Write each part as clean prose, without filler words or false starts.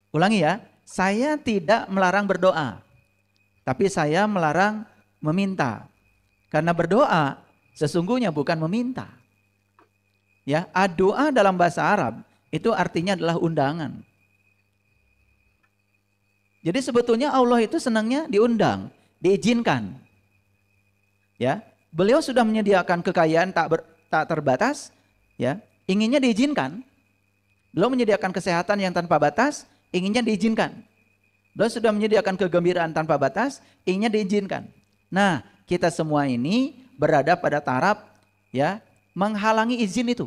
Ulangi ya, saya tidak melarang berdoa, tapi saya melarang meminta. Karena berdoa sesungguhnya bukan meminta. Ya, doa dalam bahasa Arab itu artinya adalah undangan. Jadi sebetulnya Allah itu senangnya diundang, diizinkan. Ya, beliau sudah menyediakan kekayaan tak terbatas, ya, inginnya diizinkan. Beliau menyediakan kesehatan yang tanpa batas, inginnya diizinkan. Beliau sudah menyediakan kegembiraan tanpa batas, inginnya diizinkan. Nah, kita semua ini berada pada taraf ya menghalangi izin itu.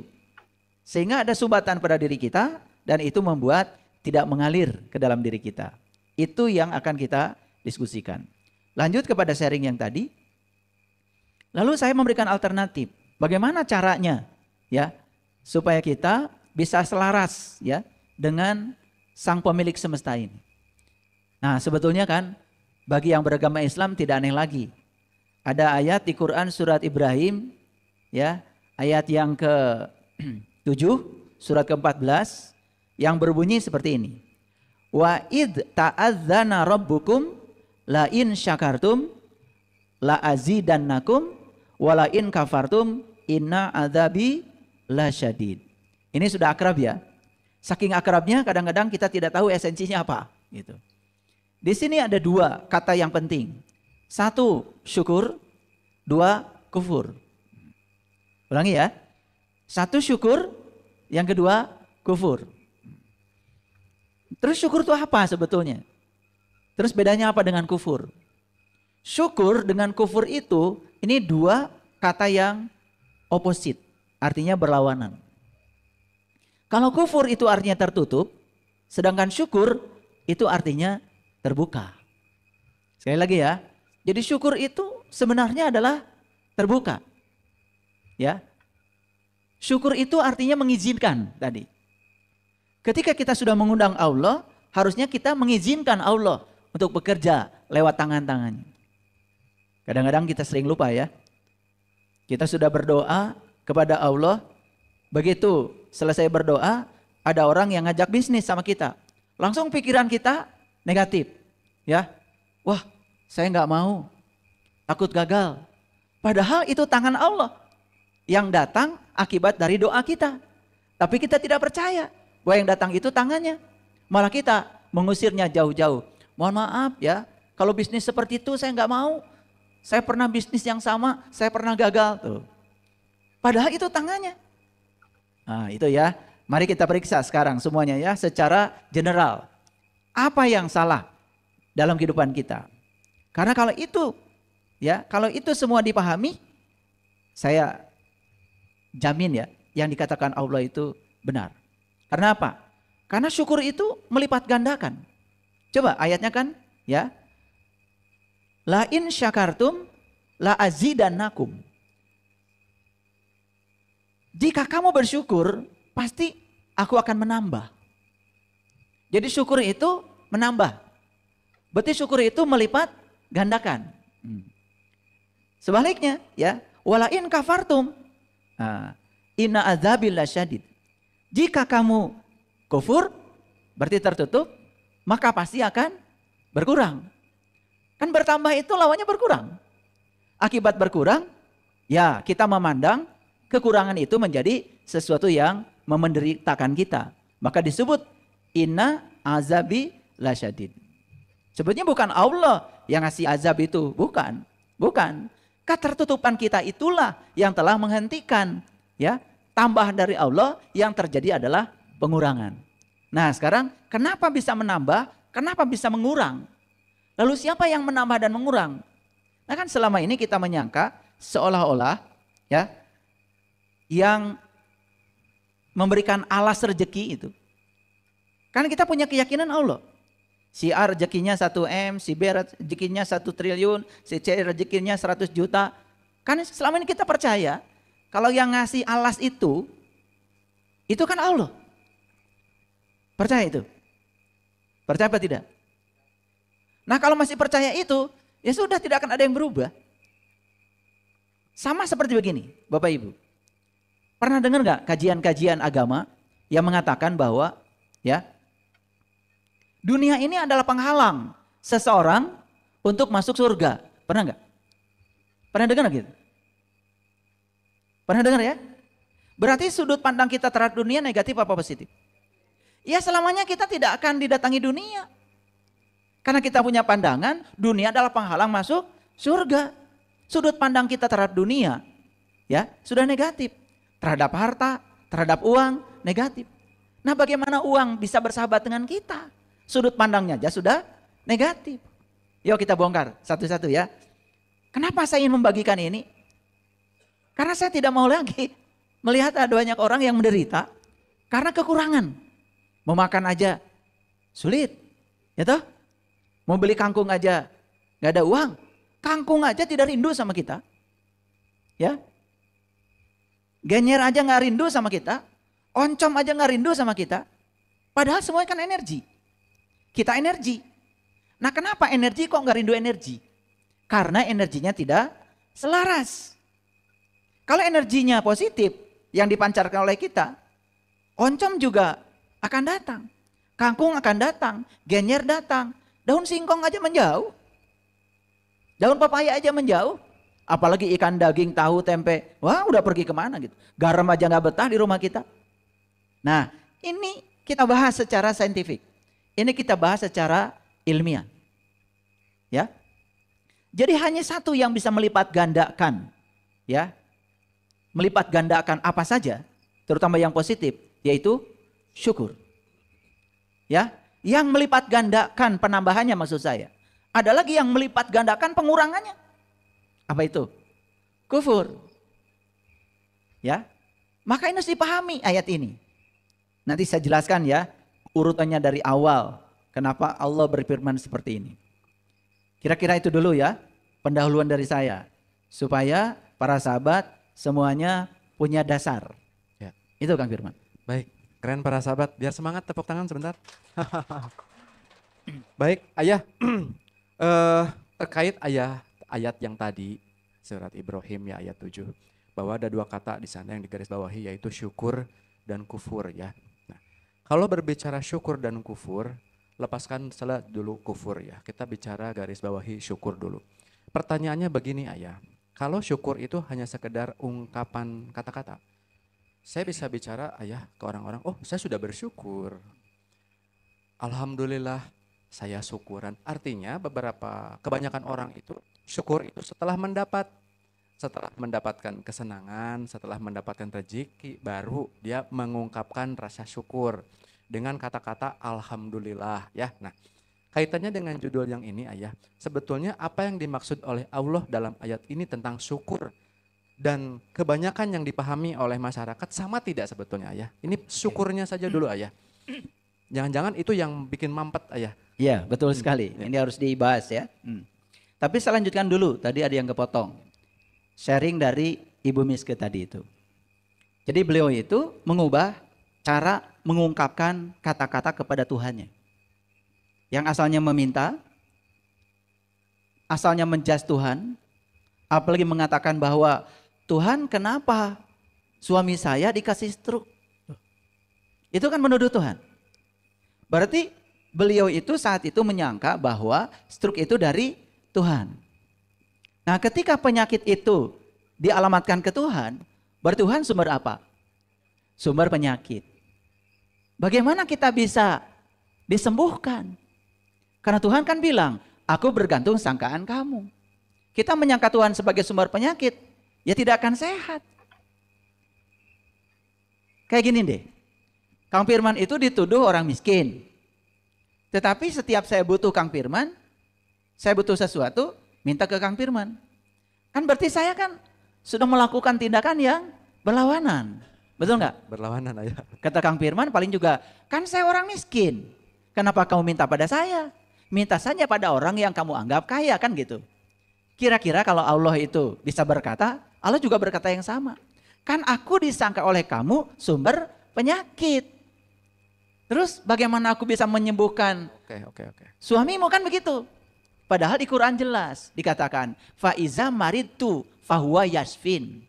Sehingga ada sumbatan pada diri kita dan itu membuat tidak mengalir ke dalam diri kita. Itu yang akan kita diskusikan. Lanjut kepada sharing yang tadi. Lalu saya memberikan alternatif. Bagaimana caranya ya supaya kita bisa selaras ya dengan sang pemilik semesta ini. Nah, sebetulnya kan bagi yang beragama Islam tidak aneh lagi. Ada ayat di Quran surat Ibrahim ya, ayat yang ke-7, surat ke-14 yang berbunyi seperti ini. Wa id ta'adzana rabbukum la in syakartum la azidannakum wa la in kafartum inna adzabi lasyadid. Ini sudah akrab ya. Saking akrabnya kadang-kadang kita tidak tahu esensinya apa gitu. Di sini ada dua kata yang penting. Satu, syukur. Dua, kufur. Ulangi ya. Satu, syukur. Yang kedua, kufur. Terus syukur itu apa sebetulnya? Terus bedanya apa dengan kufur? Syukur dengan kufur itu, ini dua kata yang oposit. Artinya berlawanan. Kalau kufur itu artinya tertutup, sedangkan syukur itu artinya terbuka. Sekali lagi ya. Jadi syukur itu sebenarnya adalah terbuka. Ya. Syukur itu artinya mengizinkan tadi. Ketika kita sudah mengundang Allah, harusnya kita mengizinkan Allah untuk bekerja lewat tangan-tangannya. Kadang-kadang kita sering lupa ya. Kita sudah berdoa kepada Allah, begitu selesai berdoa, ada orang yang ngajak bisnis sama kita. Langsung pikiran kita negatif. Ya, wah saya nggak mau, takut gagal. Padahal itu tangan Allah yang datang akibat dari doa kita. Tapi kita tidak percaya bahwa yang datang itu tangannya. Malah kita mengusirnya jauh-jauh. Mohon maaf ya, kalau bisnis seperti itu saya nggak mau. Saya pernah bisnis yang sama, saya pernah gagal. Tuh. Padahal itu tangannya. Nah itu ya, mari kita periksa sekarang semuanya ya secara general. Apa yang salah dalam kehidupan kita? Karena kalau itu ya, kalau itu semua dipahami, saya jamin ya, yang dikatakan Allah itu benar. Karena apa? Karena syukur itu melipat gandakan. Coba ayatnya kan ya. La in syakartum la azidannakum. Jika kamu bersyukur, pasti aku akan menambah. Jadi syukur itu menambah. Berarti syukur itu melipat gandakan. Sebaliknya ya, walain kafartum inna adzabil lasyadid. Jika kamu kufur berarti tertutup, maka pasti akan berkurang. Kan bertambah itu lawannya berkurang. Akibat berkurang, ya kita memandang kekurangan itu menjadi sesuatu yang memenderitakan kita. Maka disebut inna azabi lasyadid. Sebetulnya bukan Allah yang ngasih azab itu, bukan. Bukan. Ketertutupan kita itulah yang telah menghentikan ya, tambah dari Allah yang terjadi adalah pengurangan. Nah, sekarang kenapa bisa menambah? Kenapa bisa mengurang? Lalu siapa yang menambah dan mengurang? Nah, kan selama ini kita menyangka seolah-olah ya yang memberikan alas rezeki itu. Kan kita punya keyakinan Allah. Si A rezekinya 1 M, si B rezekinya 1 triliun, si C rezekinya 100 juta. Kan selama ini kita percaya kalau yang ngasih alas itu kan Allah. Percaya itu? Percaya apa tidak? Nah kalau masih percaya itu, ya sudah tidak akan ada yang berubah. Sama seperti begini, Bapak Ibu. Pernah dengar nggak kajian-kajian agama yang mengatakan bahwa ya Dunia ini adalah penghalang seseorang untuk masuk surga. Pernah nggak? Pernah dengar gitu? Pernah dengar ya? Berarti sudut pandang kita terhadap dunia negatif apa positif? Ya selamanya kita tidak akan didatangi dunia. Karena kita punya pandangan dunia adalah penghalang masuk surga. Sudut pandang kita terhadap dunia ya sudah negatif. Terhadap harta, terhadap uang negatif. Nah bagaimana uang bisa bersahabat dengan kita? Sudut pandangnya aja sudah negatif. Yuk kita bongkar satu-satu ya. Kenapa saya ingin membagikan ini? Karena saya tidak mau lagi melihat ada banyak orang yang menderita karena kekurangan. Mau makan aja sulit, ya toh? Mau beli kangkung aja nggak ada uang. Kangkung aja tidak rindu sama kita, ya. Genyer aja nggak rindu sama kita, oncom aja nggak rindu sama kita. Padahal semuanya kan energi. Kita energi. Nah kenapa energi kok nggak rindu energi? Karena energinya tidak selaras. Kalau energinya positif yang dipancarkan oleh kita, oncom juga akan datang. Kangkung akan datang, genyer datang, daun singkong aja menjauh. Daun papaya aja menjauh. Apalagi ikan, daging, tahu, tempe. Wah udah pergi kemana gitu. Garam aja gak betah di rumah kita. Nah ini kita bahas secara saintifik. Ini kita bahas secara ilmiah. Ya. Jadi hanya satu yang bisa melipat gandakan. Ya. Melipat gandakan apa saja, terutama yang positif, yaitu syukur. Ya, yang melipat gandakan penambahannya maksud saya. Ada lagi yang melipat gandakan pengurangannya. Apa itu? Kufur. Ya. Maka ini harus dipahami ayat ini. Nanti saya jelaskan ya, urutannya dari awal. Kenapa Allah berfirman seperti ini. Kira-kira itu dulu ya, pendahuluan dari saya. Supaya para sahabat semuanya punya dasar. Ya. Itu Kang Firman. Baik, keren para sahabat. Biar semangat, tepuk tangan sebentar. Baik, Ayah. Terkait ayat yang tadi, surat Ibrahim ya ayat 7. Bahwa ada dua kata di sana yang digarisbawahi yaitu syukur dan kufur ya. Nah, kalau berbicara syukur dan kufur, lepaskan dulu kufur ya. Kita bicara garis bawahi syukur dulu. Pertanyaannya begini Ayah. Kalau syukur itu hanya sekedar ungkapan kata-kata. Saya bisa bicara Ayah ke orang-orang, oh saya sudah bersyukur. Alhamdulillah saya syukuran. Artinya kebanyakan orang itu syukur itu setelah mendapatkan kesenangan, setelah mendapatkan rezeki, baru dia mengungkapkan rasa syukur dengan kata-kata Alhamdulillah ya. Nah, kaitannya dengan judul yang ini Ayah, sebetulnya apa yang dimaksud oleh Allah dalam ayat ini tentang syukur dan kebanyakan yang dipahami oleh masyarakat sama tidak sebetulnya Ayah? Ini syukurnya saja dulu Ayah. Jangan-jangan itu yang bikin mampet Ayah. Iya betul sekali, ini harus dibahas ya. Tapi saya lanjutkan dulu, tadi ada yang kepotong. Sharing dari Ibu Miske tadi itu. Jadi beliau itu mengubah cara mengungkapkan kata-kata kepada Tuhannya. Yang asalnya meminta, asalnya menjudge Tuhan, apalagi mengatakan bahwa Tuhan kenapa suami saya dikasih stroke. Itu kan menuduh Tuhan. Berarti beliau itu saat itu menyangka bahwa stroke itu dari Tuhan. Nah ketika penyakit itu dialamatkan ke Tuhan, berarti Tuhan sumber apa? Sumber penyakit. Bagaimana kita bisa disembuhkan? Karena Tuhan kan bilang, aku bergantung sangkaan kamu. Kita menyangka Tuhan sebagai sumber penyakit, ya tidak akan sehat. Kayak gini deh, Kang Firman itu dituduh orang miskin. Tetapi setiap saya butuh Kang Firman, saya butuh sesuatu, minta ke Kang Firman. Kan berarti saya kan sudah melakukan tindakan yang berlawanan. Betul nggak? Berlawanan Ayah. Kata Kang Firman paling juga, kan saya orang miskin. Kenapa kamu minta pada saya? Minta saja pada orang yang kamu anggap kaya, kan gitu. Kira-kira kalau Allah itu bisa berkata, Allah juga berkata yang sama. Kan aku disangka oleh kamu sumber penyakit. Terus bagaimana aku bisa menyembuhkan Oke. suamimu, kan begitu. Padahal di Quran jelas dikatakan, faiza maritu fahuwa yasfin.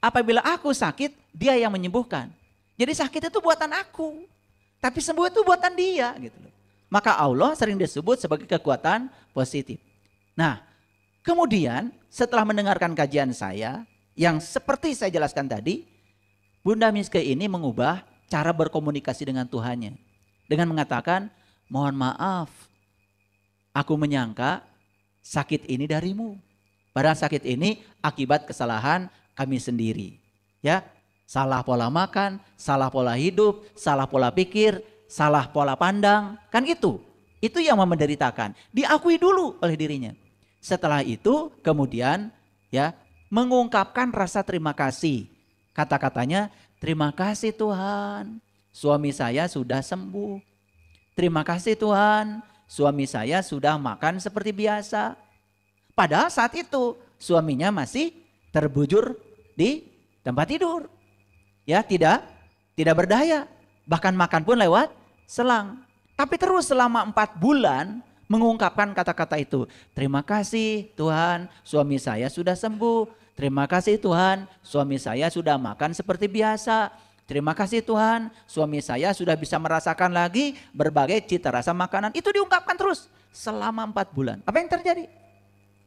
Apabila aku sakit, dia yang menyembuhkan. Jadi sakit itu buatan aku. Tapi sembuh itu buatan dia gitu loh. Maka Allah sering disebut sebagai kekuatan positif. Nah, kemudian setelah mendengarkan kajian saya, yang seperti saya jelaskan tadi, Bunda Miske ini mengubah cara berkomunikasi dengan Tuhannya. Dengan mengatakan, mohon maaf, aku menyangka sakit ini darimu. Padahal sakit ini akibat kesalahan kami sendiri. Ya, salah pola makan, salah pola hidup, salah pola pikir, salah pola pandang. Kan itu yang menderitakan. Diakui dulu oleh dirinya. Setelah itu kemudian ya mengungkapkan rasa terima kasih. Kata-katanya, terima kasih Tuhan, suami saya sudah sembuh. Terima kasih Tuhan, suami saya sudah makan seperti biasa. Padahal saat itu suaminya masih terbujur di tempat tidur. Ya, tidak berdaya. Bahkan makan pun lewat selang. Tapi terus selama 4 bulan mengungkapkan kata-kata itu. Terima kasih Tuhan, suami saya sudah sembuh. Terima kasih Tuhan, suami saya sudah makan seperti biasa. Terima kasih Tuhan, suami saya sudah bisa merasakan lagi berbagai cita rasa makanan. Itu diungkapkan terus selama 4 bulan. Apa yang terjadi?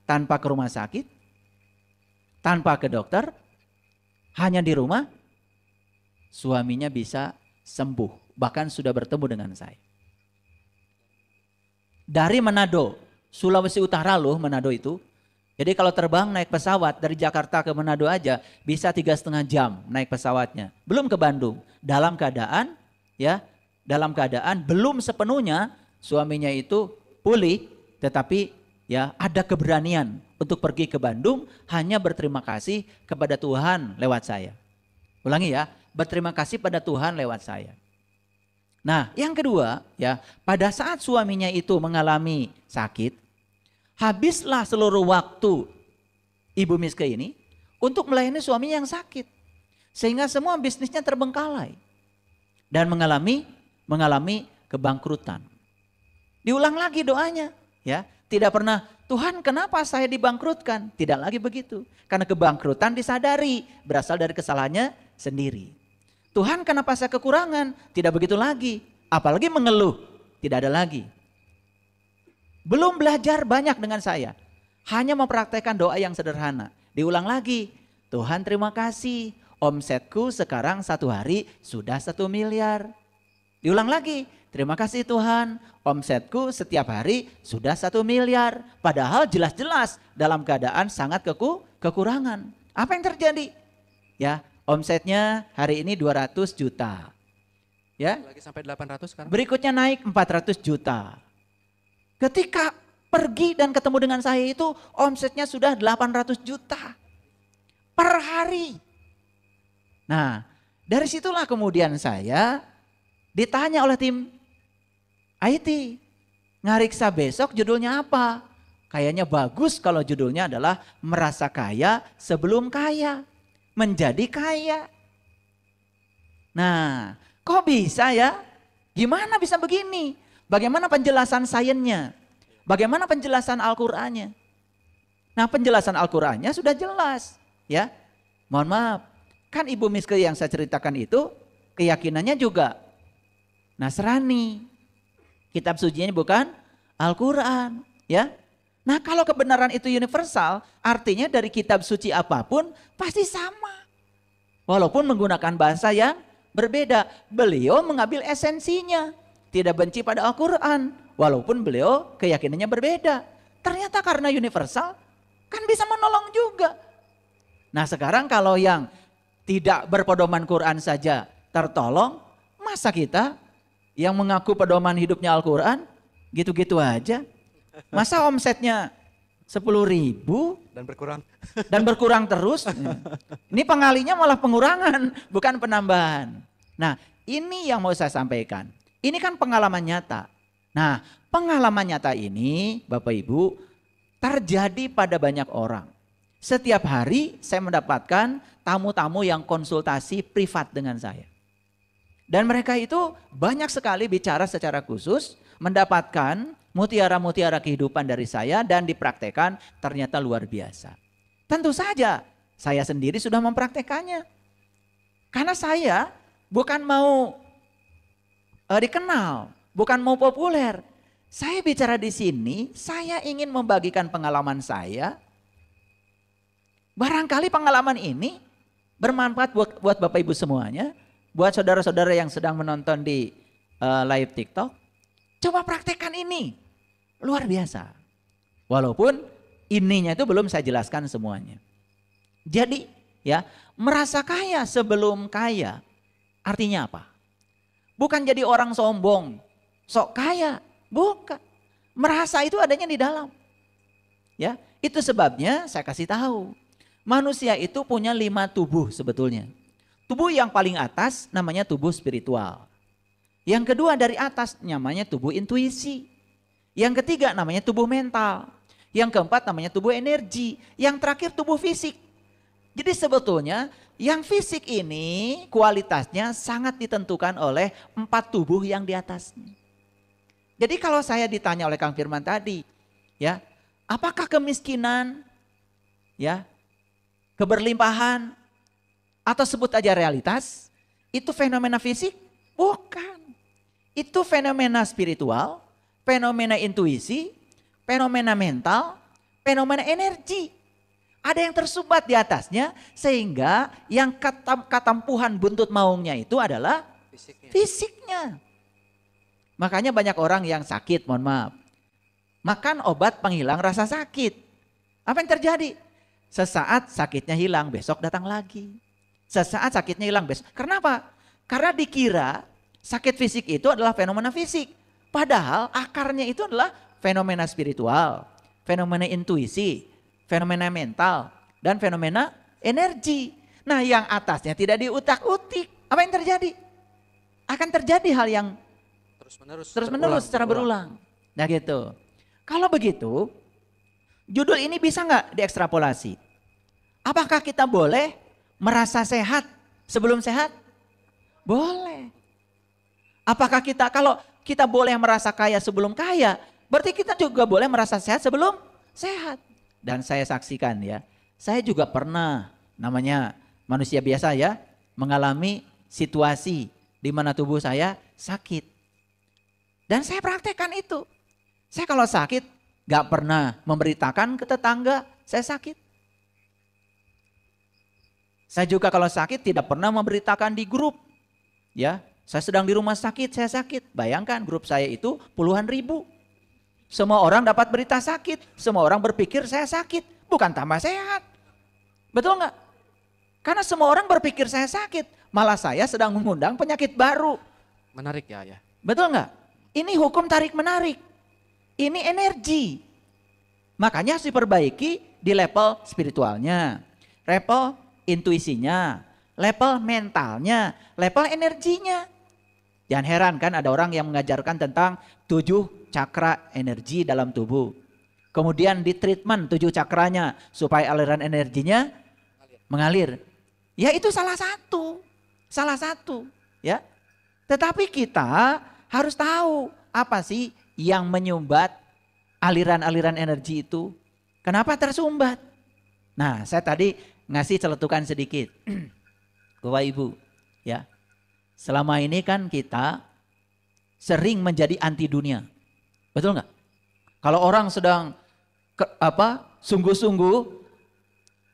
Tanpa ke rumah sakit, tanpa ke dokter, hanya di rumah, suaminya bisa sembuh. Bahkan sudah bertemu dengan saya. Dari Manado, Sulawesi Utara loh Manado itu. Jadi kalau terbang naik pesawat dari Jakarta ke Manado aja bisa 3,5 jam naik pesawatnya. Belum ke Bandung. Dalam keadaan belum sepenuhnya suaminya itu pulih, tetapi ya ada keberanian untuk pergi ke Bandung hanya berterima kasih kepada Tuhan lewat saya. Ulangi ya, berterima kasih pada Tuhan lewat saya. Nah, yang kedua ya, pada saat suaminya itu mengalami sakit, habislah seluruh waktu Ibu Miske ini untuk melayani suaminya yang sakit. Sehingga semua bisnisnya terbengkalai dan mengalami kebangkrutan. Diulang lagi doanya, ya. Tidak pernah, Tuhan kenapa saya dibangkrutkan? Tidak lagi begitu. Karena kebangkrutan disadari berasal dari kesalahannya sendiri. Tuhan kenapa saya kekurangan? Tidak begitu lagi. Apalagi mengeluh, tidak ada lagi. Belum belajar banyak dengan saya. Hanya mempraktekkan doa yang sederhana. Diulang lagi, Tuhan terima kasih. Omsetku sekarang 1 hari sudah 1 miliar. Diulang lagi, terima kasih Tuhan. Omsetku setiap hari sudah 1 miliar. Padahal jelas-jelas dalam keadaan sangat kekurangan. Apa yang terjadi? Ya, omsetnya hari ini 200 juta. Ya. Lagi sampai 800 sekarang. Berikutnya naik 400 juta. Ketika pergi dan ketemu dengan saya itu omsetnya sudah 800 juta per hari. Nah, dari situlah kemudian saya ditanya oleh tim IT, ngariksa besok judulnya apa? Kayaknya bagus kalau judulnya adalah merasa kaya sebelum kaya, menjadi kaya. Nah, kok bisa ya? Gimana bisa begini? Bagaimana penjelasan sainsnya? Bagaimana penjelasan Al-Qur'annya? Nah, penjelasan Al-Qur'annya sudah jelas, ya. Mohon maaf, kan Ibu Miske yang saya ceritakan itu keyakinannya juga Nasrani. Kitab sucinya bukan Al-Quran, ya. Nah, kalau kebenaran itu universal, artinya dari kitab suci apapun pasti sama. Walaupun menggunakan bahasa yang berbeda, beliau mengambil esensinya. Tidak benci pada Al-Quran, walaupun beliau keyakinannya berbeda. Ternyata karena universal, kan bisa menolong juga. Nah, sekarang kalau yang tidak berpedoman Quran saja tertolong, masa kita yang mengaku pedoman hidupnya Al-Quran, gitu-gitu aja. Masa omsetnya 10.000 dan berkurang terus. Ini pengalinya malah pengurangan, bukan penambahan. Nah, ini yang mau saya sampaikan. Ini kan pengalaman nyata. Nah, pengalaman nyata ini Bapak Ibu terjadi pada banyak orang. Setiap hari saya mendapatkan tamu-tamu yang konsultasi privat dengan saya. Dan mereka itu banyak sekali bicara secara khusus, mendapatkan mutiara-mutiara kehidupan dari saya dan dipraktekkan ternyata luar biasa. Tentu saja saya sendiri sudah mempraktekannya. Karena saya bukan mau dikenal, bukan mau populer. Saya bicara di sini, saya ingin membagikan pengalaman saya. Barangkali pengalaman ini bermanfaat buat Bapak Ibu semuanya, buat saudara-saudara yang sedang menonton di live TikTok. Coba praktekkan ini, luar biasa. Walaupun ininya itu belum saya jelaskan semuanya. Jadi ya, merasa kaya sebelum kaya artinya apa? Bukan jadi orang sombong, sok kaya. Bukan. Merasa itu adanya di dalam. Ya, itu sebabnya saya kasih tahu. Manusia itu punya 5 tubuh sebetulnya. Tubuh yang paling atas namanya tubuh spiritual. Yang kedua dari atas namanya tubuh intuisi. Yang ketiga namanya tubuh mental. Yang keempat namanya tubuh energi. Yang terakhir tubuh fisik. Jadi sebetulnya yang fisik ini kualitasnya sangat ditentukan oleh 4 tubuh yang di atasnya. Jadi kalau saya ditanya oleh Kang Firman tadi, ya, apakah kemiskinan, ya, keberlimpahan, atau sebut aja realitas, itu fenomena fisik? Bukan. Itu fenomena spiritual, fenomena intuisi, fenomena mental, fenomena energi. Ada yang tersumbat di atasnya sehingga yang ketampuhan buntut maungnya itu adalah fisiknya. Makanya banyak orang yang sakit, mohon maaf. Makan obat penghilang rasa sakit. Apa yang terjadi? Sesaat sakitnya hilang, besok datang lagi. Sesaat sakitnya hilang, besok. Kenapa? Karena dikira sakit fisik itu adalah fenomena fisik. Padahal akarnya itu adalah fenomena spiritual, fenomena intuisi, fenomena mental, dan fenomena energi. Nah yang atasnya tidak diutak-utik. Apa yang terjadi? Akan terjadi hal yang terus-menerus secara berulang. Nah gitu. Kalau begitu, judul ini bisa nggak diekstrapolasi? Apakah kita boleh merasa sehat sebelum sehat? Boleh. Apakah kalau kita boleh merasa kaya sebelum kaya, berarti kita juga boleh merasa sehat sebelum sehat. Dan saya saksikan ya, saya juga pernah namanya manusia biasa ya, mengalami situasi di mana tubuh saya sakit. Dan saya praktekkan itu. Saya kalau sakit gak pernah memberitakan ke tetangga saya sakit. Saya juga kalau sakit tidak pernah memberitakan di grup. Ya, saya sedang di rumah sakit, saya sakit. Bayangkan grup saya itu puluhan ribu. Semua orang dapat berita sakit. Semua orang berpikir saya sakit. Bukan tambah sehat. Betul gak? Karena semua orang berpikir saya sakit. Malah saya sedang mengundang penyakit baru. Menarik ya. Betul gak? Ini hukum tarik menarik. Ini energi. Makanya harus diperbaiki di level spiritualnya. Level intuisinya. Level mentalnya. Level energinya. Jangan heran kan ada orang yang mengajarkan tentang 7 cakra energi dalam tubuh. Kemudian di treatment 7 cakranya supaya aliran energinya mengalir. Ya itu salah satu. Salah satu. Ya. Tetapi kita harus tahu apa sih yang menyumbat aliran-aliran energi itu. Kenapa tersumbat? Nah saya tadi ngasih celetukan sedikit. Bapak Ibu ya. Selama ini kan kita sering menjadi anti dunia. Betul nggak? Kalau orang sedang sungguh-sungguh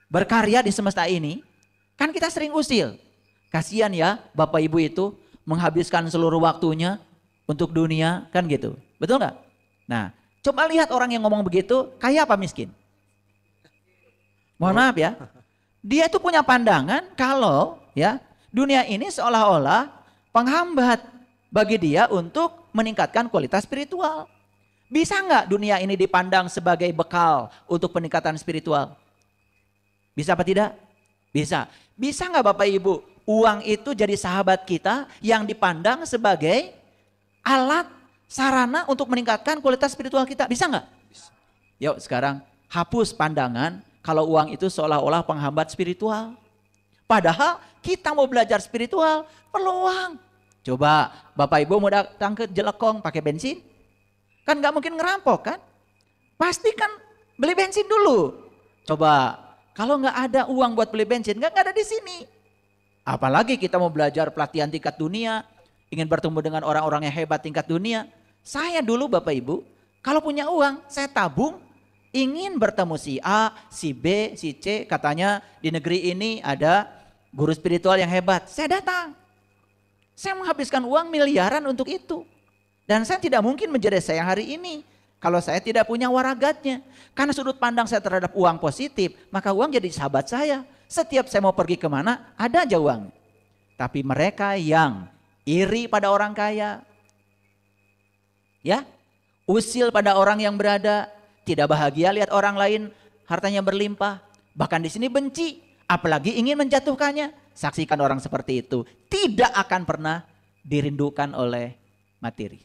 berkarya di semesta ini, kan kita sering usil. Kasihan ya Bapak Ibu itu menghabiskan seluruh waktunya untuk dunia, kan gitu. Betul nggak? Nah, coba lihat orang yang ngomong begitu, kaya apa miskin? Mohon maaf ya. Dia itu punya pandangan kalau ya dunia ini seolah-olah penghambat bagi dia untuk meningkatkan kualitas spiritual. Bisa nggak dunia ini dipandang sebagai bekal untuk peningkatan spiritual? Bisa apa tidak? Bisa. Bisa nggak Bapak Ibu, uang itu jadi sahabat kita yang dipandang sebagai alat, sarana untuk meningkatkan kualitas spiritual kita? Bisa nggak? Yuk sekarang hapus pandangan kalau uang itu seolah-olah penghambat spiritual. Padahal kita mau belajar spiritual perlu uang. Coba Bapak Ibu mau datang ke Jelekong pakai bensin? Kan gak mungkin ngerampok kan? Pasti kan beli bensin dulu. Coba kalau gak ada uang buat beli bensin, gak ada di sini. Apalagi kita mau belajar pelatihan tingkat dunia, ingin bertemu dengan orang-orang yang hebat tingkat dunia. Saya dulu Bapak Ibu, kalau punya uang, saya tabung, ingin bertemu si A, si B, si C, katanya di negeri ini ada guru spiritual yang hebat. Saya datang. Saya menghabiskan uang miliaran untuk itu. Dan saya tidak mungkin menjadi saya hari ini kalau saya tidak punya waragatnya. Karena sudut pandang saya terhadap uang positif, maka uang jadi sahabat saya. Setiap saya mau pergi kemana, ada aja uang. Tapi mereka yang iri pada orang kaya, ya, usil pada orang yang berada, tidak bahagia lihat orang lain hartanya berlimpah, bahkan di sini benci, apalagi ingin menjatuhkannya. Saksikan orang seperti itu tidak akan pernah dirindukan oleh materi.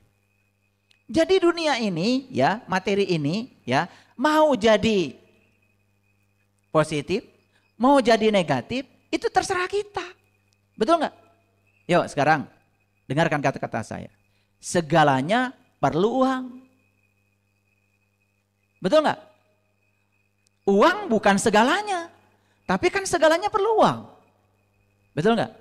Jadi dunia ini ya, materi ini ya, mau jadi positif, mau jadi negatif, itu terserah kita. Betul nggak? Yuk sekarang dengarkan kata-kata saya. Segalanya perlu uang. Betul nggak? Uang bukan segalanya, tapi kan segalanya perlu uang. Betul nggak?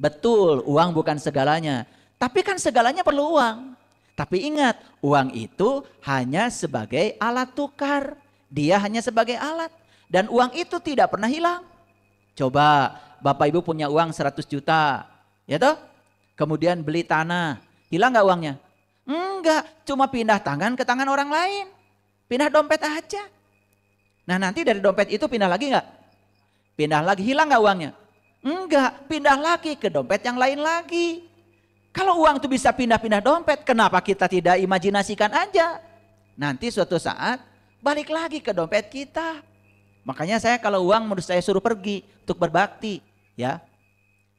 Betul, uang bukan segalanya, tapi kan segalanya perlu uang. Tapi ingat, uang itu hanya sebagai alat tukar. Dia hanya sebagai alat. Dan uang itu tidak pernah hilang. Coba Bapak Ibu punya uang 100 juta, ya toh? Kemudian beli tanah, hilang nggak uangnya? Enggak, cuma pindah tangan ke tangan orang lain. Pindah dompet aja. Nah nanti dari dompet itu pindah lagi nggak? Pindah lagi, hilang nggak uangnya? Enggak, pindah lagi ke dompet yang lain lagi. Kalau uang itu bisa pindah-pindah dompet, kenapa kita tidak imajinasikan aja? Nanti suatu saat balik lagi ke dompet kita. Makanya saya kalau uang menurut saya suruh pergi untuk berbakti, ya.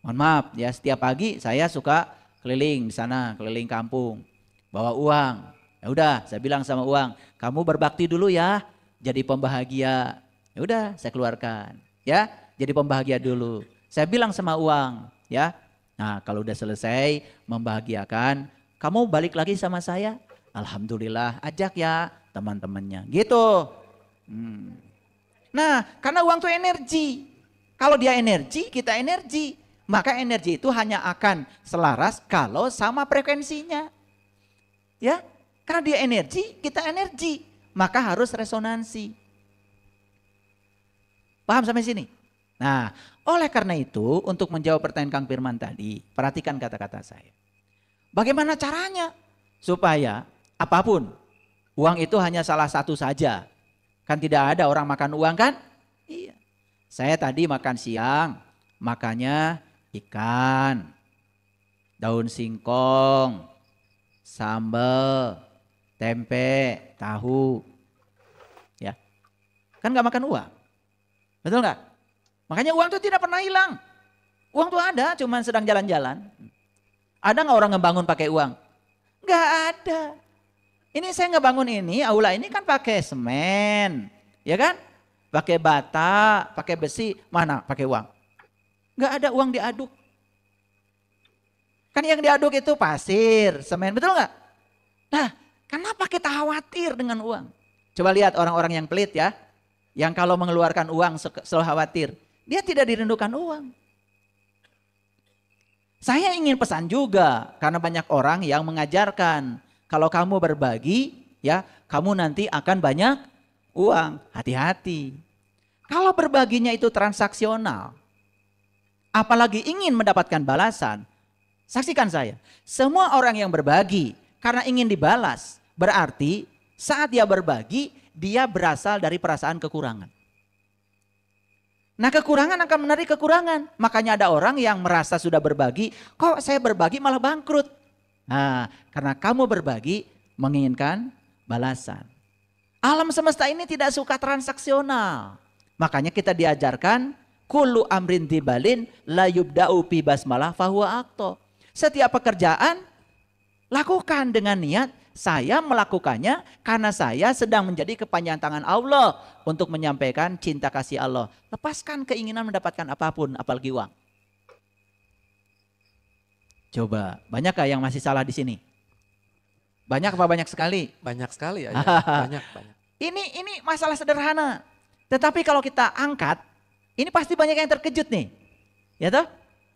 Mohon maaf ya, setiap pagi saya suka keliling di sana, keliling kampung, bawa uang. Ya udah, saya bilang sama uang, kamu berbakti dulu ya, jadi pembahagia. Ya udah, saya keluarkan, ya, jadi pembahagia dulu. Saya bilang sama uang, ya. Nah, kalau udah selesai membahagiakan, kamu balik lagi sama saya. Alhamdulillah, ajak ya teman-temannya. Gitu. Nah, karena uang itu energi. Kalau dia energi, kita energi. Maka energi itu hanya akan selaras kalau sama frekuensinya. Ya, karena dia energi, kita energi. Maka harus resonansi. Paham sampai sini? Nah, oleh karena itu untuk menjawab pertanyaan Kang Firman tadi, perhatikan kata-kata saya. Bagaimana caranya supaya apapun, uang itu hanya salah satu saja. Kan tidak ada orang makan uang kan? Iya. Saya tadi makan siang, makannya ikan, daun singkong, sambal, tempe, tahu. Ya. Kan gak makan uang. Betul gak? Makanya uang itu tidak pernah hilang. Uang itu ada, cuman sedang jalan-jalan. Ada gak orang ngebangun pakai uang? Gak ada. Ini saya ngebangun ini, aula ini kan pakai semen, ya kan? Pakai bata, pakai besi, mana pakai uang? Gak ada uang diaduk. Kan yang diaduk itu pasir, semen, betul gak? Nah, kenapa kita khawatir dengan uang? Coba lihat orang-orang yang pelit ya, yang kalau mengeluarkan uang selalu khawatir. Dia tidak dirindukan uang. Saya ingin pesan juga, karena banyak orang yang mengajarkan, kalau kamu berbagi, ya kamu nanti akan banyak uang. Hati-hati. Kalau berbaginya itu transaksional, apalagi ingin mendapatkan balasan, saksikan saya. Semua orang yang berbagi karena ingin dibalas, berarti saat dia berbagi, dia berasal dari perasaan kekurangan. Nah kekurangan akan menarik kekurangan. Makanya ada orang yang merasa sudah berbagi, kok saya berbagi malah bangkrut. Nah karena kamu berbagi menginginkan balasan. Alam semesta ini tidak suka transaksional. Makanya kita diajarkan kullu amrin dibalin la yubda'u bi basmalah fahuwa akto. Setiap pekerjaan lakukan dengan niat saya melakukannya karena saya sedang menjadi kepanjangan tangan Allah untuk menyampaikan cinta kasih Allah. Lepaskan keinginan mendapatkan apapun, apalagi uang. Coba, banyakkah yang masih salah di sini? Banyak apa banyak sekali? Banyak sekali ya. Banyak. Ini masalah sederhana. Tetapi kalau kita angkat, ini pasti banyak yang terkejut nih. Ya toh?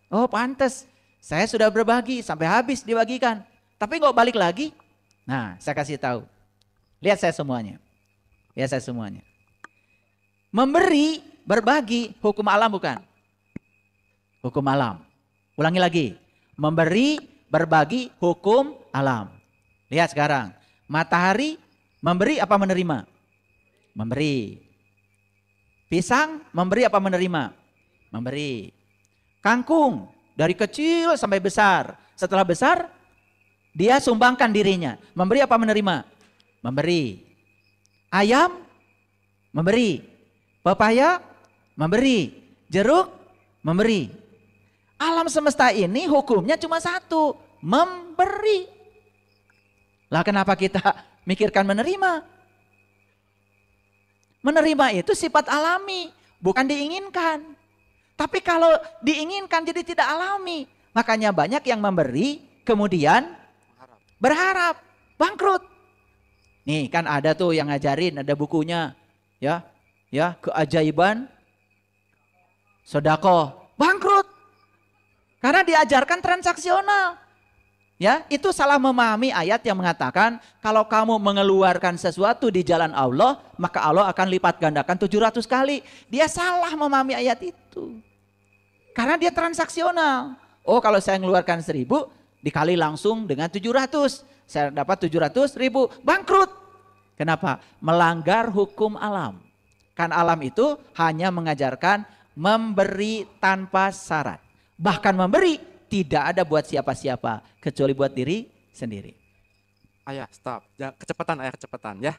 Oh pantas, saya sudah berbagi sampai habis dibagikan. Tapi kok balik lagi? Nah, saya kasih tahu. Lihat saya semuanya. Lihat saya semuanya. Memberi, berbagi, hukum alam bukan? Hukum alam. Ulangi lagi. Memberi, berbagi, hukum alam. Lihat sekarang. Matahari memberi apa menerima? Memberi. Pisang memberi apa menerima? Memberi. Kangkung dari kecil sampai besar. Setelah besar, dia sumbangkan dirinya. Memberi apa menerima? Memberi. Ayam memberi. Pepaya memberi. Jeruk memberi. Alam semesta ini hukumnya cuma satu, memberi. Lah kenapa kita mikirkan menerima? Menerima itu sifat alami, bukan diinginkan. Tapi kalau diinginkan jadi tidak alami. Makanya banyak yang memberi kemudian berharap, bangkrut. Nih kan ada tuh yang ngajarin, ada bukunya. Ya, keajaiban sedekah, bangkrut. Karena diajarkan transaksional. Ya, itu salah memahami ayat yang mengatakan kalau kamu mengeluarkan sesuatu di jalan Allah, maka Allah akan lipat gandakan 700 kali. Dia salah memahami ayat itu. Karena dia transaksional. Oh, kalau saya mengeluarkan 1000 dikali langsung dengan 700. Saya dapat 700.000, bangkrut. Kenapa? Melanggar hukum alam. Kan alam itu hanya mengajarkan memberi tanpa syarat. Bahkan memberi tidak ada buat siapa-siapa kecuali buat diri sendiri. Ayah, stop. Ya, kecepatan ya.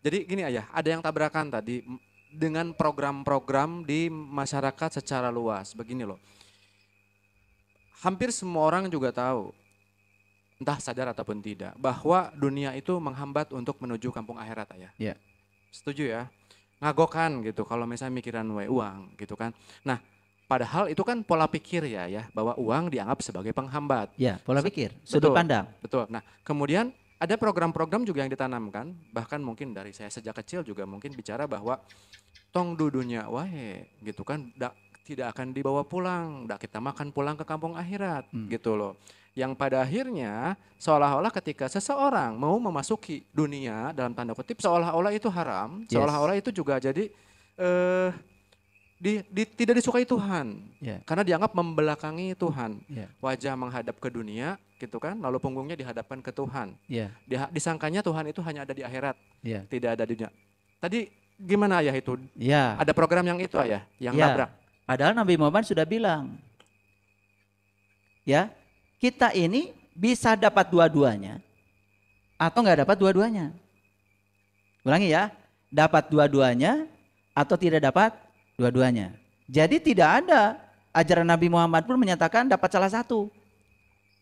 Jadi gini ayah, ada yang tabrakan tadi dengan program-program di masyarakat secara luas. Begini loh. Hampir semua orang juga tahu, entah sadar ataupun tidak, bahwa dunia itu menghambat untuk menuju kampung akhirat ayah. Ya. Setuju ya? Ngagokan gitu kalau misalnya mikiran uang gitu kan. Nah, padahal itu kan pola pikir ya, bahwa uang dianggap sebagai penghambat. Ya, pola pikir, sudut pandang. Betul. Nah, kemudian ada program-program juga yang ditanamkan, bahkan mungkin dari saya sejak kecil juga mungkin bicara bahwa tong dudunya wae gitu kan, tidak akan dibawa pulang, kita makan pulang ke kampung akhirat gitu loh. Yang pada akhirnya seolah-olah ketika seseorang mau memasuki dunia dalam tanda kutip seolah-olah itu haram, seolah-olah itu juga jadi tidak disukai Tuhan, karena dianggap membelakangi Tuhan. Wajah menghadap ke dunia, gitu kan, lalu punggungnya dihadapkan ke Tuhan. Disangkanya Tuhan itu hanya ada di akhirat, tidak ada di dunia. Tadi gimana ayah itu? Ada program yang itu ayah, yang nabrak. Padahal Nabi Muhammad sudah bilang, ya kita ini bisa dapat dua-duanya atau nggak dapat dua-duanya. Ulangi ya, dapat dua-duanya atau tidak dapat dua-duanya. Jadi tidak ada ajaran Nabi Muhammad pun menyatakan dapat salah satu.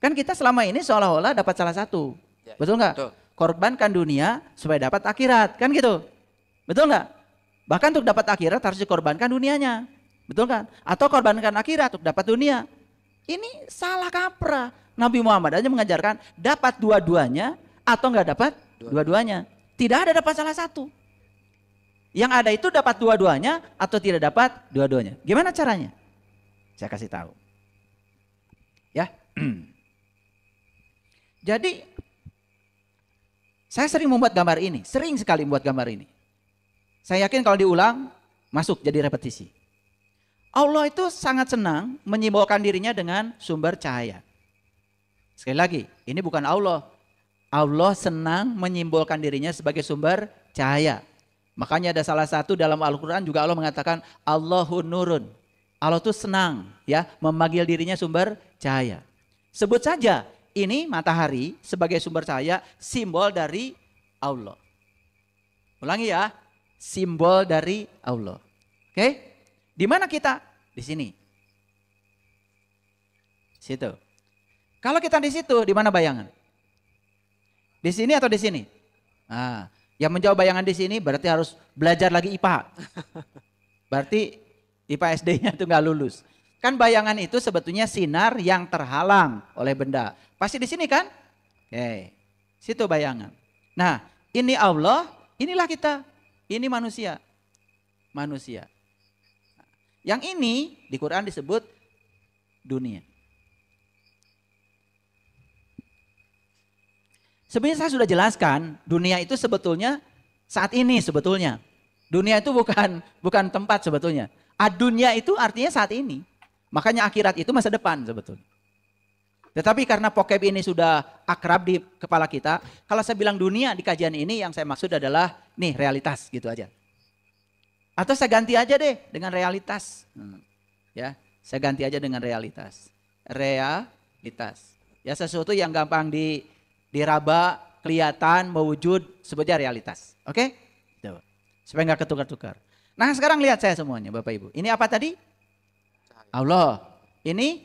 Kan kita selama ini seolah-olah dapat salah satu. Betul nggak? Korbankan dunia supaya dapat akhirat. Kan gitu. Betul nggak? Bahkan untuk dapat akhirat harus dikorbankan dunianya. Betul kan? Atau korbankan akhirat untuk dapat dunia. Ini salah kaprah. Nabi Muhammad aja mengajarkan dapat dua-duanya atau nggak dapat dua-duanya. Tidak ada dapat salah satu. Yang ada itu dapat dua-duanya atau tidak dapat dua-duanya. Gimana caranya? Saya kasih tahu. Ya. Jadi saya sering membuat gambar ini, sering sekali membuat gambar ini. Saya yakin kalau diulang masuk jadi repetisi. Allah itu sangat senang menyimbolkan dirinya dengan sumber cahaya. Sekali lagi, ini bukan Allah. Allah senang menyimbolkan dirinya sebagai sumber cahaya. Makanya ada salah satu dalam Al-Quran juga Allah mengatakan Allahun nurun. Allah tuh senang ya memanggil dirinya sumber cahaya. Sebut saja ini matahari sebagai sumber cahaya, simbol dari Allah. Ulangi ya, simbol dari Allah. Oke? Di mana kita? Di sini. Situ. Kalau kita di situ, di mana bayangan? Di sini atau di sini? Nah, yang menjawab bayangan di sini berarti harus belajar lagi IPA. Berarti IPA SD-nya itu nggak lulus. Kan bayangan itu sebetulnya sinar yang terhalang oleh benda. Pasti di sini kan? Oke, situ bayangan. Nah, ini Allah, inilah kita. Ini manusia. Manusia. Yang ini di Quran disebut dunia. Sebenarnya saya sudah jelaskan, dunia itu sebetulnya saat ini sebetulnya. Dunia itu bukan tempat sebetulnya. Dunia itu artinya saat ini. Makanya akhirat itu masa depan sebetulnya. Tetapi karena vocab ini sudah akrab di kepala kita, kalau saya bilang dunia di kajian ini yang saya maksud adalah nih realitas gitu aja. Atau saya ganti aja deh dengan realitas. Ya, saya ganti aja dengan realitas. Realitas. Ya sesuatu yang gampang diraba, kelihatan, mewujud, sebutnya realitas. Oke? Tuh. Supaya nggak ketukar-tukar. Nah sekarang lihat saya semuanya Bapak Ibu. Ini apa tadi? Allah. Ini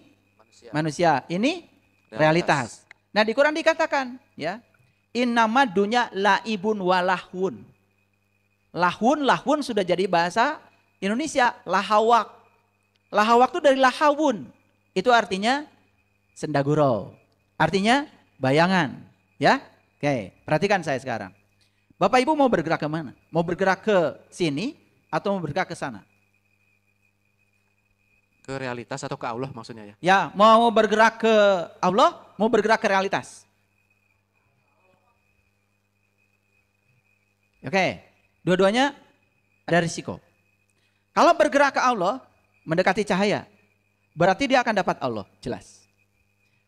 manusia. Ini realitas. Nah di Quran dikatakan ya, innama dunya laibun walahun. Lahun sudah jadi bahasa Indonesia, lahawak. Lahawak itu dari lahawun. Itu artinya sendagurau. Artinya bayangan, ya. Oke, perhatikan saya sekarang. Bapak Ibu mau bergerak ke mana? Mau bergerak ke sini atau mau bergerak ke sana? Ke realitas atau ke Allah maksudnya ya? Ya, mau bergerak ke Allah, mau bergerak ke realitas. Oke, dua-duanya ada risiko. Kalau bergerak ke Allah, mendekati cahaya, berarti dia akan dapat Allah, jelas.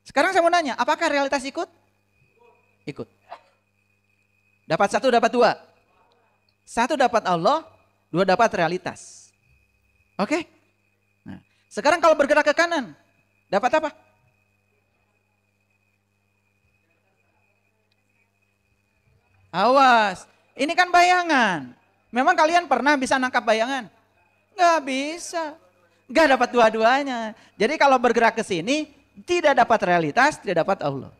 Sekarang saya mau nanya, apakah realitas ikut? Ikut. Dapat satu, dapat dua. Satu dapat Allah, dua dapat realitas. Oke? Nah, sekarang kalau bergerak ke kanan, dapat apa? Awas, ini kan bayangan. Memang kalian pernah bisa nangkap bayangan? Nggak bisa. Nggak dapat dua-duanya. Jadi kalau bergerak ke sini, tidak dapat realitas, tidak dapat Allah.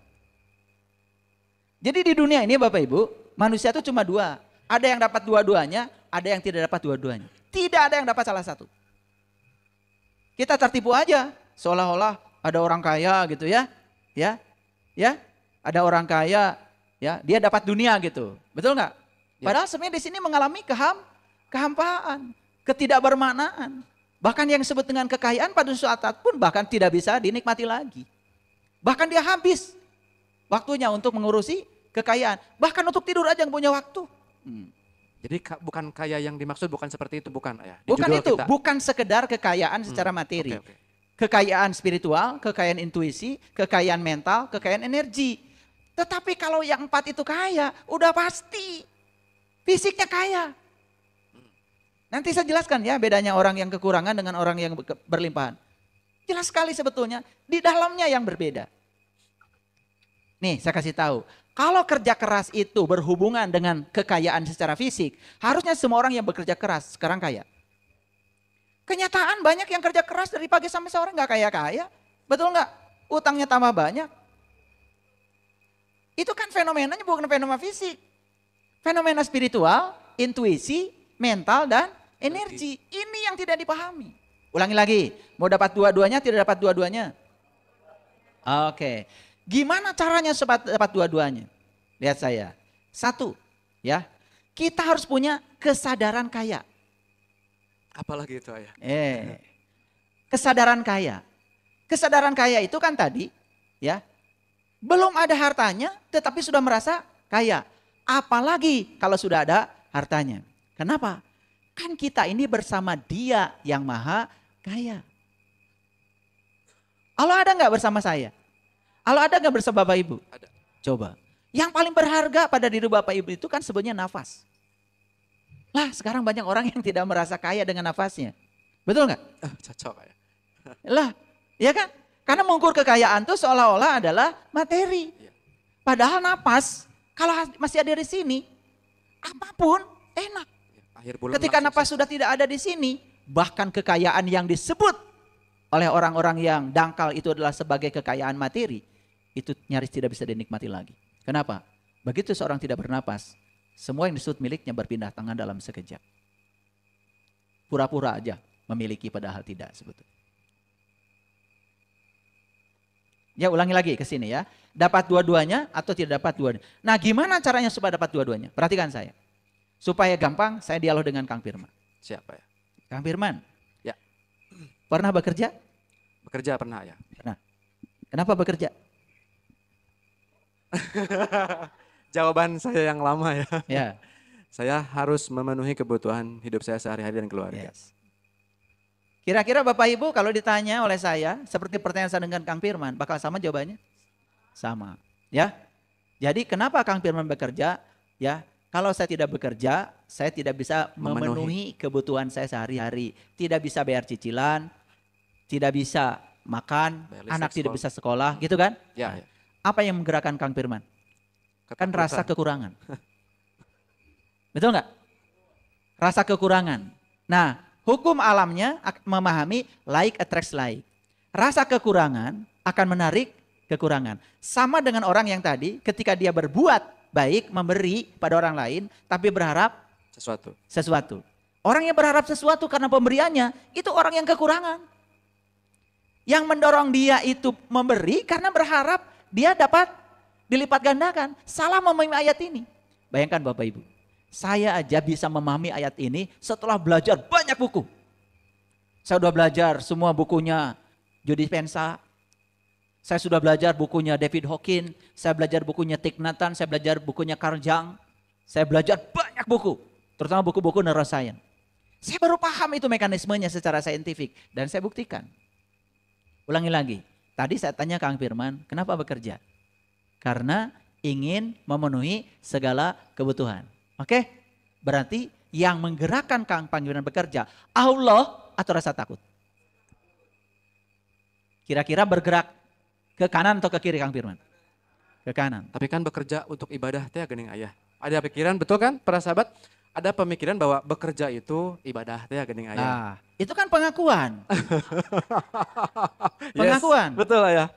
Jadi di dunia ini Bapak Ibu, manusia itu cuma dua. Ada yang dapat dua-duanya, ada yang tidak dapat dua-duanya. Tidak ada yang dapat salah satu. Kita tertipu aja, seolah-olah ada orang kaya gitu ya. Ya. Ada orang kaya, ya, dia dapat dunia gitu. Betul nggak? Padahal sebenarnya di sini mengalami kehampaan, ketidakbermaknaan. Bahkan yang disebut dengan kekayaan pada suatu saat pun bahkan tidak bisa dinikmati lagi. Bahkan dia habis waktunya untuk mengurusi kekayaan. Bahkan untuk tidur aja yang punya waktu. Jadi bukan kaya yang dimaksud bukan seperti itu, bukan ya? Bukan itu, bukan sekedar kekayaan secara materi. Okay. Kekayaan spiritual, kekayaan intuisi, kekayaan mental, kekayaan energi. Tetapi kalau yang 4 itu kaya, udah pasti fisiknya kaya. Nanti saya jelaskan ya bedanya orang yang kekurangan dengan orang yang berlimpahan. Jelas sekali sebetulnya, di dalamnya yang berbeda. Nih saya kasih tahu, kalau kerja keras itu berhubungan dengan kekayaan secara fisik, harusnya semua orang yang bekerja keras sekarang kaya. Kenyataan banyak yang kerja keras dari pagi sampai sore nggak kaya-kaya. Betul nggak? Utangnya tambah banyak. Itu kan fenomenanya bukan fenomena fisik. Fenomena spiritual, intuisi, mental, dan energi. Ini yang tidak dipahami. Ulangi lagi, mau dapat dua-duanya, tidak dapat dua-duanya. Oke, gimana caranya supaya dapat dua-duanya? Lihat saya. 1, ya, kita harus punya kesadaran kaya. Apalagi itu ayah? Kesadaran kaya. Kesadaran kaya itu kan tadi, ya, belum ada hartanya, tetapi sudah merasa kaya. Apalagi kalau sudah ada hartanya. Kenapa? Kan kita ini bersama Dia yang maha kaya. Allah ada nggak bersama saya? Allah ada nggak bersama Bapak Ibu? Ada. Coba. Yang paling berharga pada diri Bapak Ibu itu kan sebenarnya nafas. Lah sekarang banyak orang yang tidak merasa kaya dengan nafasnya. Betul nggak? Cocok ya. Lah, ya kan? Karena mengukur kekayaan itu seolah-olah adalah materi. Padahal napas, kalau masih ada di sini, apapun enak. Ketika napas sudah tidak ada di sini, bahkan kekayaan yang disebut oleh orang-orang yang dangkal itu adalah sebagai kekayaan materi, itu nyaris tidak bisa dinikmati lagi. Kenapa? Begitu seorang tidak bernapas, semua yang disebut miliknya berpindah tangan dalam sekejap. Pura-pura aja memiliki padahal tidak sebetulnya. Ya ulangi lagi ke sini ya. Dapat dua-duanya atau tidak dapat dua-duanya. Nah gimana caranya supaya dapat dua-duanya? Perhatikan saya. Supaya gampang saya dialog dengan Kang Firman. Siapa ya? Kang Firman. Ya. Pernah bekerja? Bekerja pernah ya. Pernah. Kenapa bekerja? jawaban saya yang lama ya. Ya. Saya harus memenuhi kebutuhan hidup saya sehari-hari dan keluarga. Yes. Kira-kira Bapak Ibu kalau ditanya oleh saya, seperti pertanyaan saya dengan Kang Firman, bakal sama jawabannya? Sama. Ya. Jadi kenapa Kang Firman bekerja? Ya, kalau saya tidak bekerja, saya tidak bisa memenuhi kebutuhan saya sehari-hari. Tidak bisa bayar cicilan, tidak bisa makan, anak tidak bisa sekolah, gitu kan? Ya. Apa yang menggerakkan Kang Firman? Kan rasa kekurangan. Betul nggak? Rasa kekurangan. Nah, hukum alamnya memahami like attracts like. Rasa kekurangan akan menarik kekurangan. Sama dengan orang yang tadi ketika dia berbuat baik, memberi pada orang lain, tapi berharap sesuatu. Orang yang berharap sesuatu karena pemberiannya, itu orang yang kekurangan. Yang mendorong dia itu memberi karena berharap dia dapat dilipat gandakan. Salah memahami ayat ini. Bayangkan Bapak Ibu, saya aja bisa memahami ayat ini setelah belajar banyak buku. Saya sudah belajar semua bukunya Joe Dispenza. Saya sudah belajar bukunya David Hawkins. Saya belajar bukunya Thich Nhat Hanh. Saya belajar bukunya Carl Jung. Saya belajar banyak buku. Terutama buku-buku neuroscience. Saya baru paham itu mekanismenya secara saintifik. Dan saya buktikan. Ulangi lagi. Tadi saya tanya Kang Firman, kenapa bekerja? Karena ingin memenuhi segala kebutuhan. Oke? Berarti yang menggerakkan Kang Firman bekerja, Allah atau rasa takut? Kira-kira bergerak ke kanan atau ke kiri Kang Firman? Ke kanan. Tapi kan bekerja untuk ibadah teh geuning ayah. Ada pikiran betul kan para sahabat? Ada pemikiran bahwa bekerja itu ibadah teh geuning ayah. Nah, itu kan pengakuan. Pengakuan. Yes, betul ayah.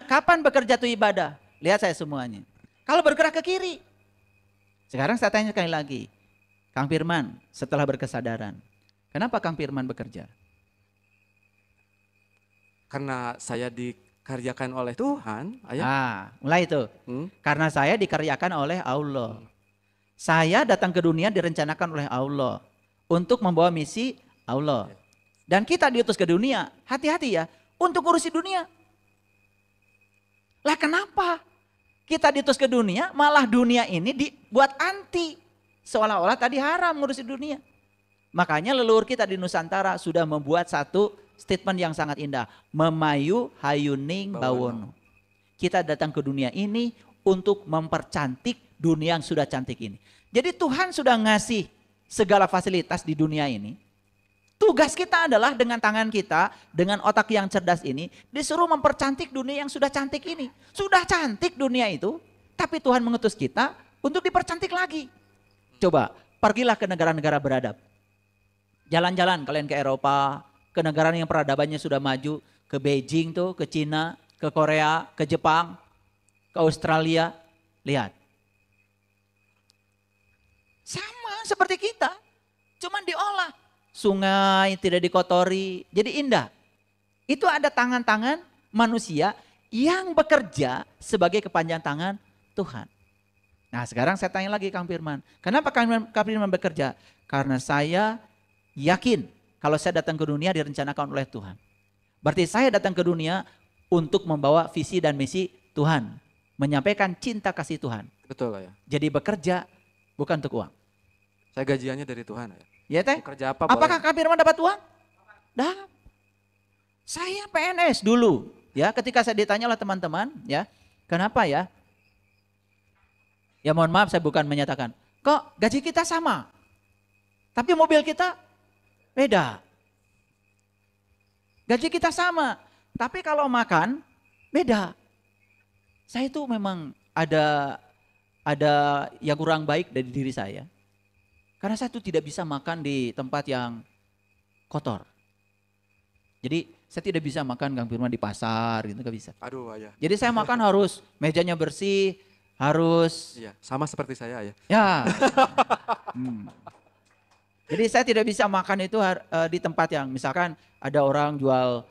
Kapan bekerja itu ibadah? Lihat saya semuanya. Kalau bergerak ke kiri. Sekarang saya tanya sekali lagi. Kang Firman setelah berkesadaran. Kenapa Kang Firman bekerja? Karena saya dikaryakan oleh Tuhan, ayah. Ah, mulai itu. Karena saya dikaryakan oleh Allah. Saya datang ke dunia direncanakan oleh Allah untuk membawa misi Allah. Dan kita diutus ke dunia, hati-hati ya, untuk ngurusi dunia. Lah kenapa kita diutus ke dunia, malah dunia ini dibuat anti. Seolah-olah tadi haram ngurusi dunia. Makanya leluhur kita di Nusantara sudah membuat satu statement yang sangat indah. Memayu hayuning bawono. Kita datang ke dunia ini untuk mempercantik dunia yang sudah cantik ini. Jadi Tuhan sudah ngasih segala fasilitas di dunia ini. Tugas kita adalah dengan tangan kita, dengan otak yang cerdas ini, disuruh mempercantik dunia yang sudah cantik ini. Sudah cantik dunia itu, tapi Tuhan mengutus kita untuk dipercantik lagi. Coba, pergilah ke negara-negara beradab. Jalan-jalan kalian ke Eropa, ke negara yang peradabannya sudah maju, ke Beijing tuh, ke Cina, ke Korea, ke Jepang, ke Australia. Lihat. Sama seperti kita, cuman diolah. Sungai tidak dikotori, jadi indah. Itu ada tangan-tangan manusia yang bekerja sebagai kepanjangan tangan Tuhan. Nah sekarang saya tanya lagi Kang Firman, kenapa Kang Firman bekerja? Karena saya yakin kalau saya datang ke dunia direncanakan oleh Tuhan. Berarti saya datang ke dunia untuk membawa visi dan misi Tuhan. Menyampaikan cinta kasih Tuhan. Betul ya. Jadi bekerja bukan untuk uang. Saya gajiannya dari Tuhan ya. Ya teh? Kerja apa? Apakah Kang Firman dapat uang? Dah. Saya PNS dulu. Ya, ketika saya ditanya oleh teman-teman, ya, kenapa ya? Ya mohon maaf saya bukan menyatakan, kok gaji kita sama, tapi mobil kita beda. Gaji kita sama, tapi kalau makan beda. Saya itu memang ada yang kurang baik dari diri saya. Karena saya itu tidak bisa makan di tempat yang kotor. Jadi saya tidak bisa makan Kang Firman di pasar gitu, gak bisa. Aduh ayah. Jadi saya makan harus mejanya bersih, harus. Iya, sama seperti saya ya. Ya. Jadi saya tidak bisa makan itu di tempat yang misalkan ada orang jual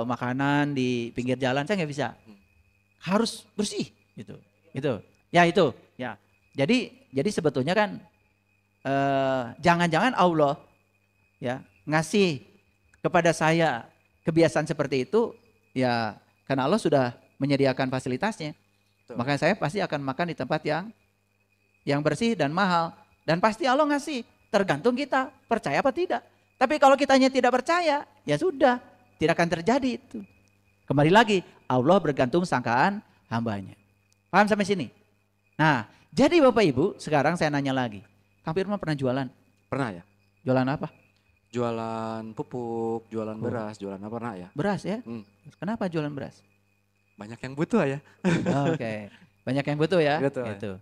makanan di pinggir jalan, saya nggak bisa. Harus bersih gitu. Itu. Ya itu. Ya. Jadi sebetulnya kan jangan-jangan Allah ya ngasih kepada saya kebiasaan seperti itu ya karena Allah sudah menyediakan fasilitasnya. Betul. Makanya saya pasti akan makan di tempat yang bersih dan mahal. Dan pasti Allah ngasih. Tergantung kita percaya apa tidak. Tapi kalau kitanya tidak percaya, ya sudah. Tidak akan terjadi itu. Kembali lagi, Allah bergantung sangkaan hambanya. Paham sampai sini? Nah, jadi Bapak Ibu, sekarang saya nanya lagi. Kang Firman pernah jualan? Pernah ya? Jualan apa? Jualan pupuk, jualan beras, jualan apa pernah ya? Beras ya? Kenapa jualan beras? Banyak yang butuh ya. Oke. Banyak yang butuh ya? Betul. Gitu.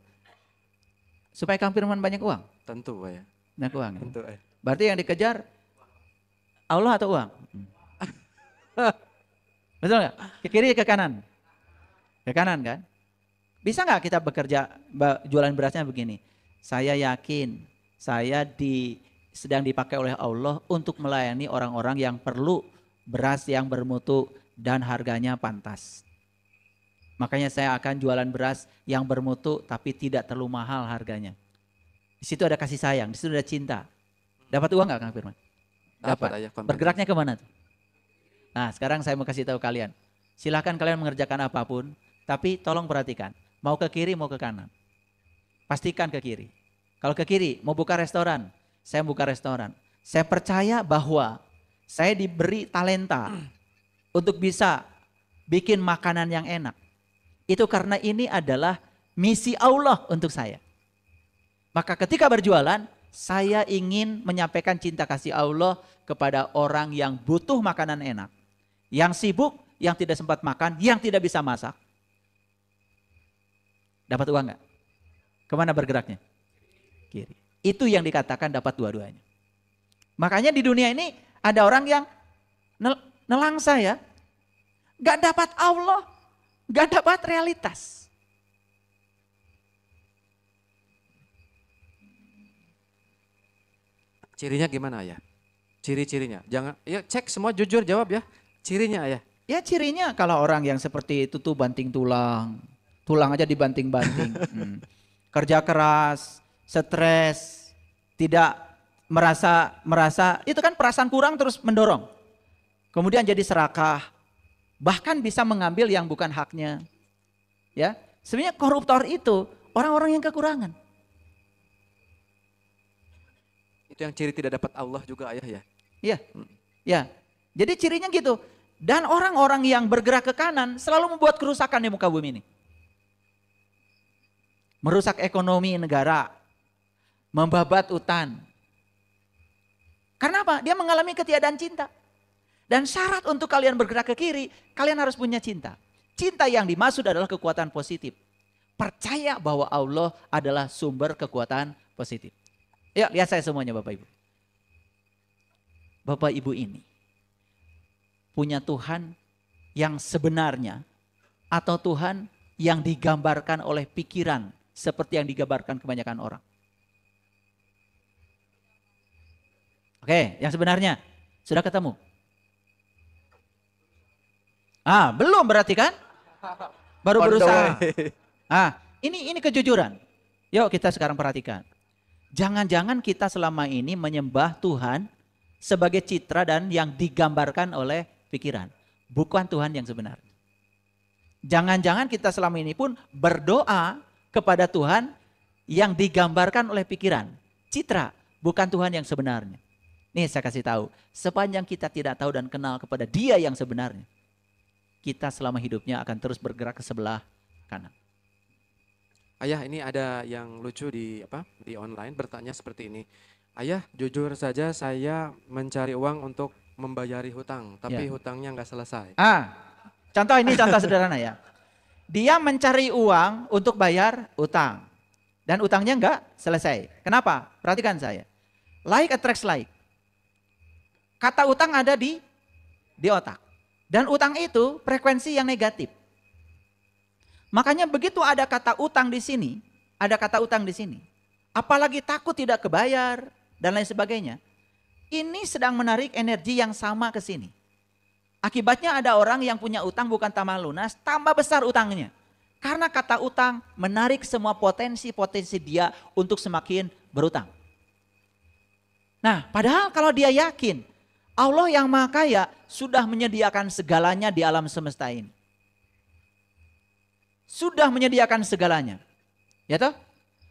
Supaya Kang Firman banyak uang? Tentu ya. Banyak uang ya? Tentu ya. Berarti yang dikejar Allah atau uang? Betul nggak? Ke kiri ke kanan? Ke kanan kan? Bisa nggak kita bekerja jualan berasnya begini? Saya yakin saya sedang dipakai oleh Allah untuk melayani orang-orang yang perlu beras yang bermutu dan harganya pantas. Makanya saya akan jualan beras yang bermutu tapi tidak terlalu mahal harganya. Di situ ada kasih sayang, di situ ada cinta. Dapat uang nggak Kang Firman? Dapat. Bergeraknya kemana tuh? Nah sekarang saya mau kasih tahu kalian. Silahkan kalian mengerjakan apapun, tapi tolong perhatikan. Mau ke kiri, mau ke kanan. Pastikan ke kiri. Kalau ke kiri, mau buka restoran, saya buka restoran. Saya percaya bahwa saya diberi talenta untuk bisa bikin makanan yang enak. Itu karena ini adalah misi Allah untuk saya. Maka ketika berjualan, saya ingin menyampaikan cinta kasih Allah kepada orang yang butuh makanan enak. Yang sibuk, yang tidak sempat makan, yang tidak bisa masak. Dapat uang nggak? Kemana bergeraknya? Kiri. Itu yang dikatakan dapat dua-duanya. Makanya di dunia ini ada orang yang nelangsa ya. Gak dapat Allah, gak dapat realitas. Cirinya gimana ya? Ciri-cirinya. Jangan, ya cek semua jujur jawab ya. Cirinya ya. Ya cirinya kalau orang yang seperti itu tuh banting tulang. Tulang aja dibanting-banting. Kerja keras, stres, tidak merasa itu kan perasaan kurang terus mendorong. Kemudian jadi serakah. Bahkan bisa mengambil yang bukan haknya. Ya, sebenarnya koruptor itu orang-orang yang kekurangan. Itu yang ciri tidak dapat Allah juga ayah ya. Iya. Ya. Jadi cirinya gitu. Dan orang-orang yang bergerak ke kanan selalu membuat kerusakan di muka bumi ini. Merusak ekonomi negara, membabat hutan. Karena apa? Dia mengalami ketiadaan cinta. Dan syarat untuk kalian bergerak ke kiri, kalian harus punya cinta. Cinta yang dimaksud adalah kekuatan positif. Percaya bahwa Allah adalah sumber kekuatan positif. Yuk lihat saya semuanya Bapak Ibu. Bapak Ibu ini punya Tuhan yang sebenarnya atau Tuhan yang digambarkan oleh pikiran seperti yang digambarkan kebanyakan orang. Oke, yang sebenarnya sudah ketemu? Belum berarti kan? Baru berusaha. Ini kejujuran. Yuk kita sekarang perhatikan. Jangan-jangan kita selama ini menyembah Tuhan sebagai citra dan yang digambarkan oleh pikiran. Bukan Tuhan yang sebenarnya. Jangan-jangan kita selama ini pun berdoa kepada Tuhan yang digambarkan oleh pikiran. Citra, bukan Tuhan yang sebenarnya. Nih saya kasih tahu, sepanjang kita tidak tahu dan kenal kepada Dia yang sebenarnya, kita selama hidupnya akan terus bergerak ke sebelah kanan. Ayah, ini ada yang lucu di online bertanya seperti ini. Ayah, jujur saja saya mencari uang untuk membayari hutang, tapi hutangnya nggak selesai. Contoh sederhana ya. Dia mencari uang untuk bayar utang. Dan utangnya enggak selesai. Kenapa? Perhatikan saya. Like attracts like. Kata utang ada di otak. Dan utang itu frekuensi yang negatif. Makanya begitu ada kata utang di sini, apalagi takut tidak kebayar dan lain sebagainya. Ini sedang menarik energi yang sama ke sini. Akibatnya ada orang yang punya utang bukan tambah lunas, tambah besar utangnya. Karena kata utang menarik semua potensi-potensi dia untuk semakin berutang. Nah, padahal kalau dia yakin Allah yang Maha Kaya sudah menyediakan segalanya di alam semesta ini. sudah menyediakan segalanya. Ya toh?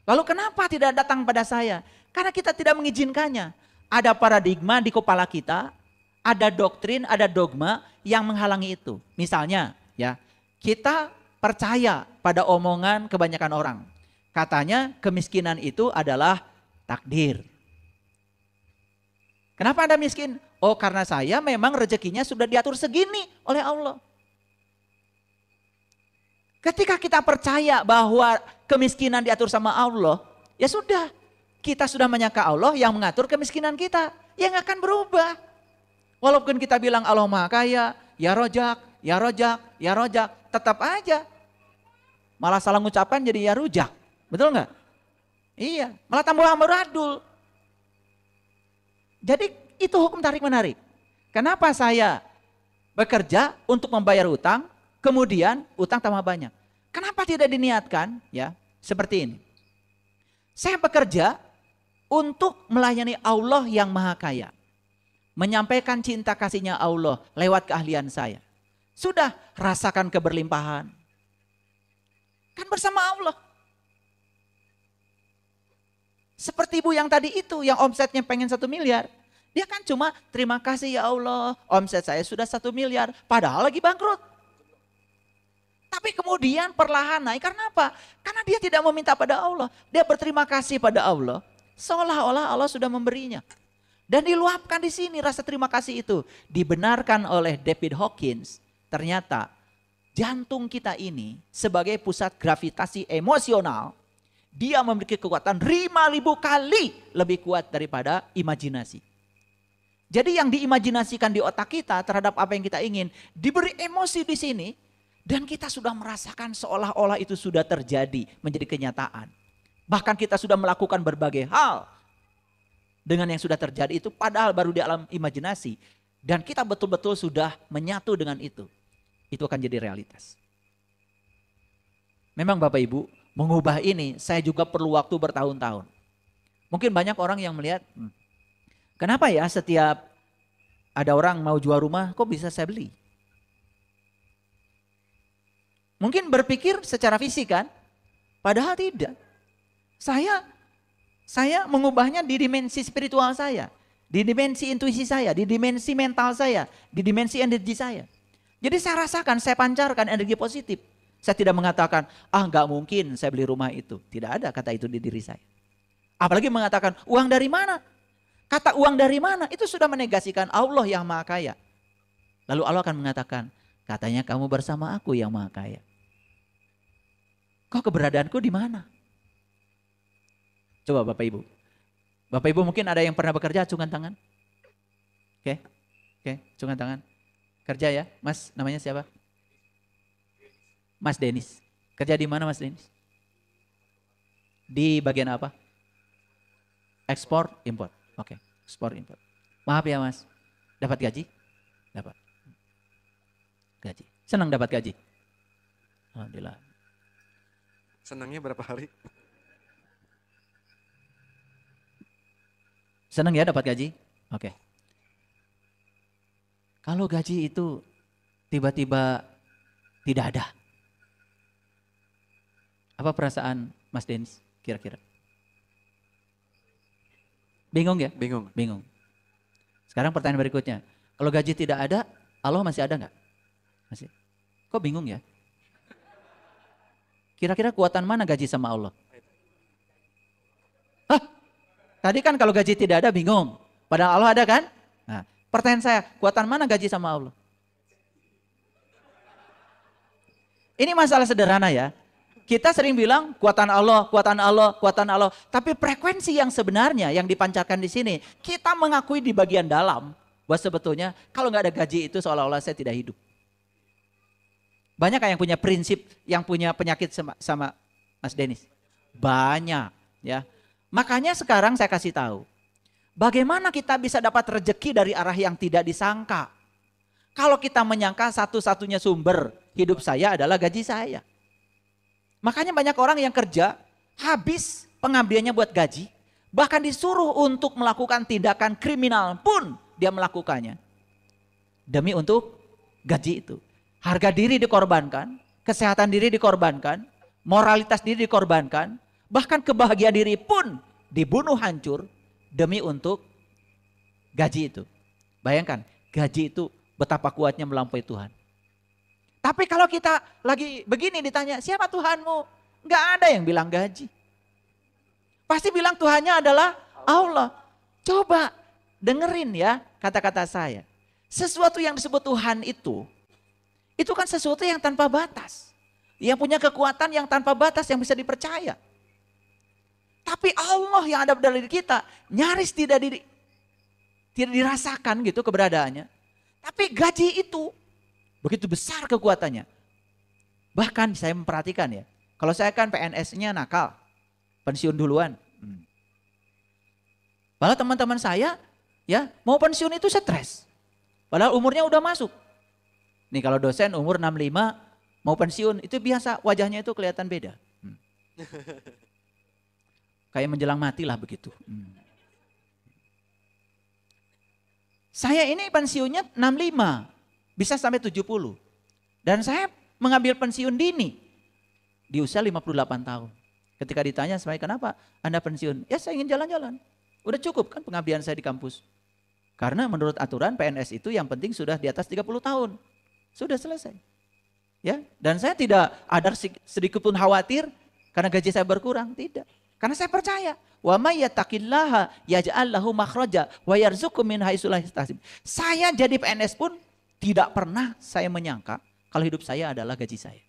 Lalu kenapa tidak datang pada saya? Karena kita tidak mengizinkannya. Ada paradigma di kepala kita, ada doktrin, ada dogma yang menghalangi itu. Misalnya, ya, kita percaya pada omongan kebanyakan orang. Katanya kemiskinan itu adalah takdir. Kenapa Anda miskin? Oh, karena saya memang rezekinya sudah diatur segini oleh Allah. Ketika kita percaya bahwa kemiskinan diatur sama Allah, ya sudah, kita sudah menyangka Allah yang mengatur kemiskinan kita, yang akan berubah. Walaupun kita bilang Allah Maha Kaya, ya rojak, ya rojak, ya rojak, tetap aja. Malah salah ngucapan jadi ya rujak, betul nggak? Iya, malah tambah amburadul. Jadi itu hukum tarik menarik. Kenapa saya bekerja untuk membayar utang, kemudian utang tambah banyak? Kenapa tidak diniatkan ya seperti ini? Saya bekerja untuk melayani Allah yang Maha Kaya. Menyampaikan cinta kasihnya Allah lewat keahlian saya. Sudah rasakan keberlimpahan. Kan bersama Allah. Seperti ibu yang tadi itu, yang omsetnya pengen 1 miliar. Dia kan cuma terima kasih ya Allah, omset saya sudah 1 miliar. Padahal lagi bangkrut. Tapi kemudian perlahan naik, karena apa? Karena dia tidak meminta pada Allah. Dia berterima kasih pada Allah. Seolah-olah Allah sudah memberinya. Dan diluapkan di sini rasa terima kasih itu. Dibenarkan oleh David Hawkins. Ternyata jantung kita ini sebagai pusat gravitasi emosional. Dia memiliki kekuatan 5.000 kali lebih kuat daripada imajinasi. Jadi yang diimajinasikan di otak kita terhadap apa yang kita ingin. Diberi emosi di sini. Dan kita sudah merasakan seolah-olah itu sudah terjadi menjadi kenyataan. Bahkan kita sudah melakukan berbagai hal dengan yang sudah terjadi itu padahal baru di alam imajinasi. Dan kita betul-betul sudah menyatu dengan itu. Itu akan jadi realitas. Memang Bapak Ibu, mengubah ini saya juga perlu waktu bertahun-tahun. Mungkin banyak orang yang melihat, kenapa ya setiap ada orang mau jual rumah kok bisa saya beli? Mungkin berpikir secara fisik kan, padahal tidak. Saya mengubahnya di dimensi spiritual saya, di dimensi intuisi saya, di dimensi mental saya, di dimensi energi saya. Jadi saya rasakan, saya pancarkan energi positif. Saya tidak mengatakan, nggak mungkin saya beli rumah itu. Tidak ada kata itu di diri saya. Apalagi mengatakan, uang dari mana? Kata uang dari mana? Itu sudah menegasikan Allah yang Maha Kaya. Lalu Allah akan mengatakan, katanya kamu bersama aku yang Maha Kaya. Kok keberadaanku di mana? Coba Bapak Ibu. Bapak Ibu mungkin ada yang pernah bekerja, acungkan tangan. Oke, acungkan tangan. Kerja ya, Mas, namanya siapa? Mas Denis. Kerja di mana Mas Denis? Di bagian apa? Ekspor, impor. Oke, ekspor, impor. Maaf ya Mas, dapat gaji? Dapat. Gaji. Senang dapat gaji? Alhamdulillah. Senangnya berapa hari? Senang ya dapat gaji? Oke. Kalau gaji itu tiba-tiba tidak ada. Apa perasaan Mas Denis kira-kira? Bingung ya? Bingung. Bingung. Sekarang pertanyaan berikutnya. Kalau gaji tidak ada, Allah masih ada nggak? Masih. Kok bingung ya? Kira-kira kuatan mana gaji sama Allah? Tadi kan kalau gaji tidak ada bingung. Padahal Allah ada kan? Nah, pertanyaan saya, kuatan mana gaji sama Allah? Ini masalah sederhana ya. Kita sering bilang kuatan Allah, kuatan Allah, kuatan Allah. Tapi frekuensi yang sebenarnya yang dipancarkan di sini, kita mengakui di bagian dalam bahwa sebetulnya kalau nggak ada gaji itu seolah-olah saya tidak hidup. Banyak yang punya prinsip, yang punya penyakit sama Mas Denis? Banyak ya. Makanya sekarang saya kasih tahu. Bagaimana kita bisa dapat rezeki dari arah yang tidak disangka. Kalau kita menyangka satu-satunya sumber hidup saya adalah gaji saya. Makanya banyak orang yang kerja, habis pengabdiannya buat gaji. Bahkan disuruh untuk melakukan tindakan kriminal pun dia melakukannya. Demi untuk gaji itu. Harga diri dikorbankan, kesehatan diri dikorbankan, moralitas diri dikorbankan, bahkan kebahagiaan diri pun dibunuh hancur demi untuk gaji itu. Bayangkan, gaji itu betapa kuatnya melampaui Tuhan. Tapi kalau kita lagi begini ditanya, siapa Tuhanmu? Nggak ada yang bilang gaji. Pasti bilang Tuhannya adalah Allah. Coba dengerin ya kata-kata saya. Sesuatu yang disebut Tuhan itu kan sesuatu yang tanpa batas. Yang punya kekuatan yang tanpa batas yang bisa dipercaya. Tapi Allah yang ada dalam diri kita nyaris tidak dirasakan gitu keberadaannya. Tapi gaji itu begitu besar kekuatannya. Bahkan saya memperhatikan ya. Kalau saya kan PNS-nya nakal. Pensiun duluan. Padahal teman-teman saya ya mau pensiun itu stres. Padahal umurnya udah masuk. Nih kalau dosen umur 65 mau pensiun itu biasa wajahnya itu kelihatan beda. Kayak menjelang mati lah begitu. Saya ini pensiunnya 65, bisa sampai 70. Dan saya mengambil pensiun dini di usia 58 tahun. Ketika ditanya saya kenapa Anda pensiun? Ya saya ingin jalan-jalan. Udah cukup kan pengabdian saya di kampus. Karena menurut aturan PNS itu yang penting sudah di atas 30 tahun. Sudah selesai. Ya, dan saya tidak ada sedikit pun khawatir karena gaji saya berkurang, tidak. Karena saya percaya, wa may yattaqillaha yaj'al lahu makhraja wa yarzuqhu min haitsu la yahtasib. Saya jadi PNS pun tidak pernah saya menyangka kalau hidup saya adalah gaji saya.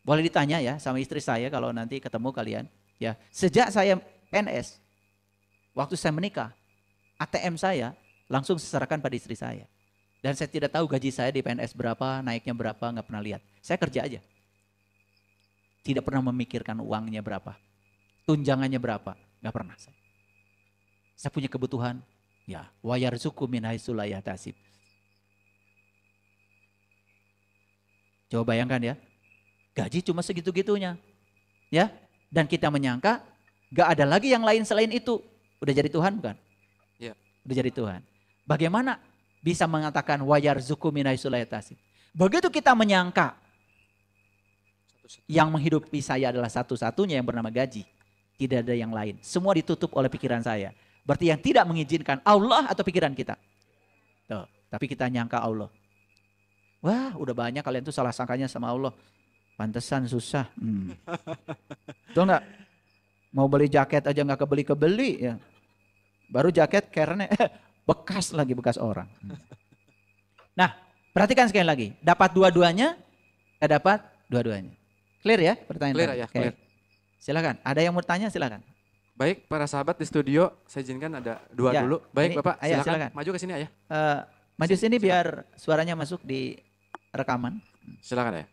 Boleh ditanya ya sama istri saya kalau nanti ketemu kalian, ya. Sejak saya PNS, waktu saya menikah, ATM saya langsung diserahkan pada istri saya. Dan saya tidak tahu gaji saya di PNS berapa, naiknya berapa, nggak pernah lihat. Saya kerja aja. Tidak pernah memikirkan uangnya berapa, tunjangannya berapa, nggak pernah saya. Saya punya kebutuhan, ya, wa yarzuqhu min haitsu la yahtasib. Coba bayangkan ya, gaji cuma segitu-gitunya, ya, dan kita menyangka nggak ada lagi yang lain selain itu. Udah jadi Tuhan bukan? Ya. Udah jadi Tuhan. Bagaimana bisa mengatakan wa yarzuqhu min haitsu la yahtasib? Begitu kita menyangka yang menghidupi saya adalah satu-satunya yang bernama gaji. Tidak ada yang lain. Semua ditutup oleh pikiran saya. Berarti yang tidak mengizinkan Allah atau pikiran kita. Tuh, tapi kita nyangka Allah. Wah udah banyak kalian tuh salah sangkanya sama Allah. Pantesan susah. Tuh enggak? Mau beli jaket aja nggak kebeli-kebeli ya. Baru jaket karena bekas lagi, bekas orang. Nah, perhatikan sekali lagi. Dapat dua-duanya, dapat dua-duanya. Clear ya pertanyaan? Clear ya, clear. Silakan. Ada yang mau tanya silakan. Baik, para sahabat di studio, saya izinkan ada dua Ya, dulu. Baik, ini, Bapak, ayah, silakan. silakan. Maju ke sini, Ayah. Maju sini biar suaranya masuk di rekaman. Silakan, Ayah.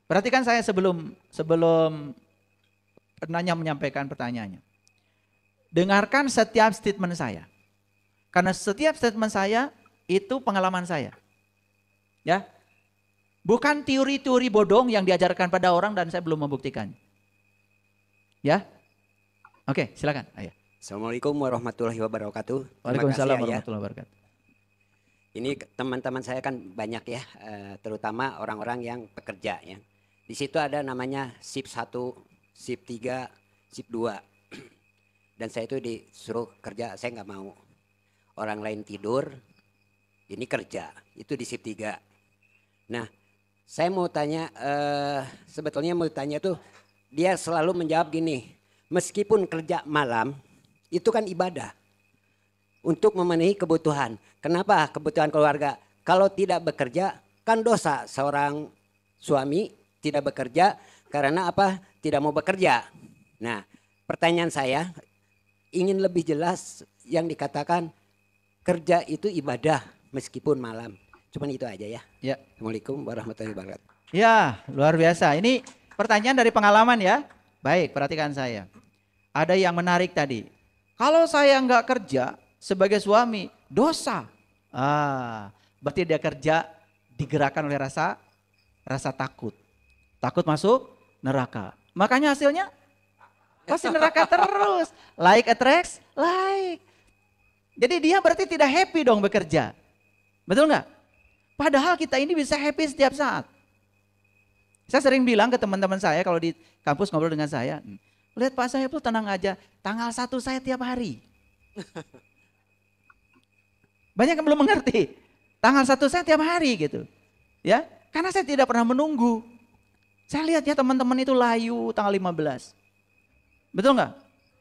Perhatikan saya sebelum penanya menyampaikan pertanyaannya. Dengarkan setiap statement saya. Karena setiap statement saya itu pengalaman saya. Ya. Bukan teori-teori bodong yang diajarkan pada orang dan saya belum membuktikan. Ya. Oke, silakan. Ayah. Assalamualaikum warahmatullahi wabarakatuh. Waalaikumsalam Terima kasih, Ayah. warahmatullahi wabarakatuh. Ini teman-teman saya kan banyak ya, terutama orang-orang yang pekerja ya. Di situ ada namanya shift 1, shift 3, shift 2. Dan saya itu disuruh kerja, saya nggak mau. Orang lain tidur, ini kerja, itu di shift 3. Nah, saya mau tanya, sebetulnya mau tanya tuh, dia selalu menjawab gini, meskipun kerja malam, itu kan ibadah. Untuk memenuhi kebutuhan. Kenapa kebutuhan keluarga? Kalau tidak bekerja, kan dosa seorang suami tidak bekerja karena apa? Tidak mau bekerja. Nah, pertanyaan saya ingin lebih jelas yang dikatakan kerja itu ibadah meskipun malam. Cuman itu aja ya. Ya. Assalamualaikum warahmatullahi wabarakatuh. Ya, luar biasa. Ini pertanyaan dari pengalaman ya. Baik, perhatikan saya. Ada yang menarik tadi. Kalau saya nggak kerja sebagai suami, dosa. Berarti dia kerja digerakkan oleh rasa takut. Takut masuk neraka. Makanya hasilnya pasti neraka terus. Like attracts like. Jadi dia berarti tidak happy dong bekerja. Betul nggak? Padahal kita ini bisa happy setiap saat. Saya sering bilang ke teman-teman saya kalau di kampus ngobrol dengan saya, lihat Pak saya tuh tenang aja, tanggal 1 saya tiap hari. Banyak yang belum mengerti, tanggal 1 saya tiap hari gitu. Ya, karena saya tidak pernah menunggu. Saya lihat ya teman-teman itu layu tanggal 15. Betul nggak?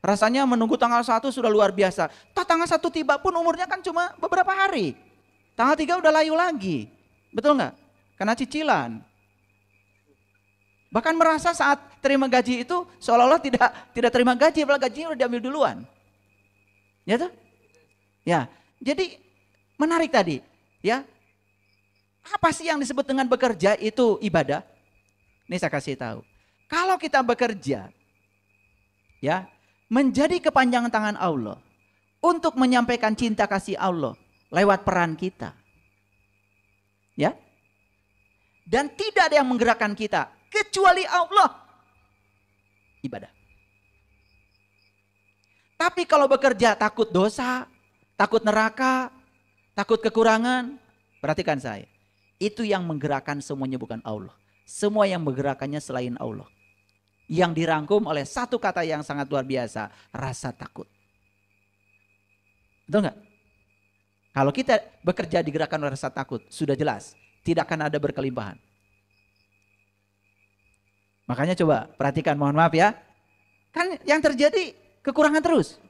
Rasanya menunggu tanggal 1 sudah luar biasa. Toh tanggal 1 tiba pun umurnya kan cuma beberapa hari. Tanggal 3 udah layu lagi. Betul nggak? Karena cicilan. Bahkan merasa saat terima gaji itu seolah-olah tidak terima gaji, padahal gajinya udah diambil duluan. Ya tuh? Ya, jadi menarik tadi. Ya, apa sih yang disebut dengan bekerja itu ibadah? Ini saya kasih tahu. Kalau kita bekerja, ya, menjadi kepanjangan tangan Allah untuk menyampaikan cinta kasih Allah lewat peran kita. Ya. Dan tidak ada yang menggerakkan kita kecuali Allah. Ibadah. Tapi kalau bekerja takut dosa, takut neraka, takut kekurangan, perhatikan saya. Itu yang menggerakkan semuanya bukan Allah. Semua yang menggerakkannya selain Allah. Yang dirangkum oleh satu kata yang sangat luar biasa, rasa takut. Betul nggak? Kalau kita bekerja digerakkan oleh rasa takut, sudah jelas, tidak akan ada berkelimpahan. Makanya coba perhatikan, mohon maaf ya. Kan yang terjadi kekurangan terus.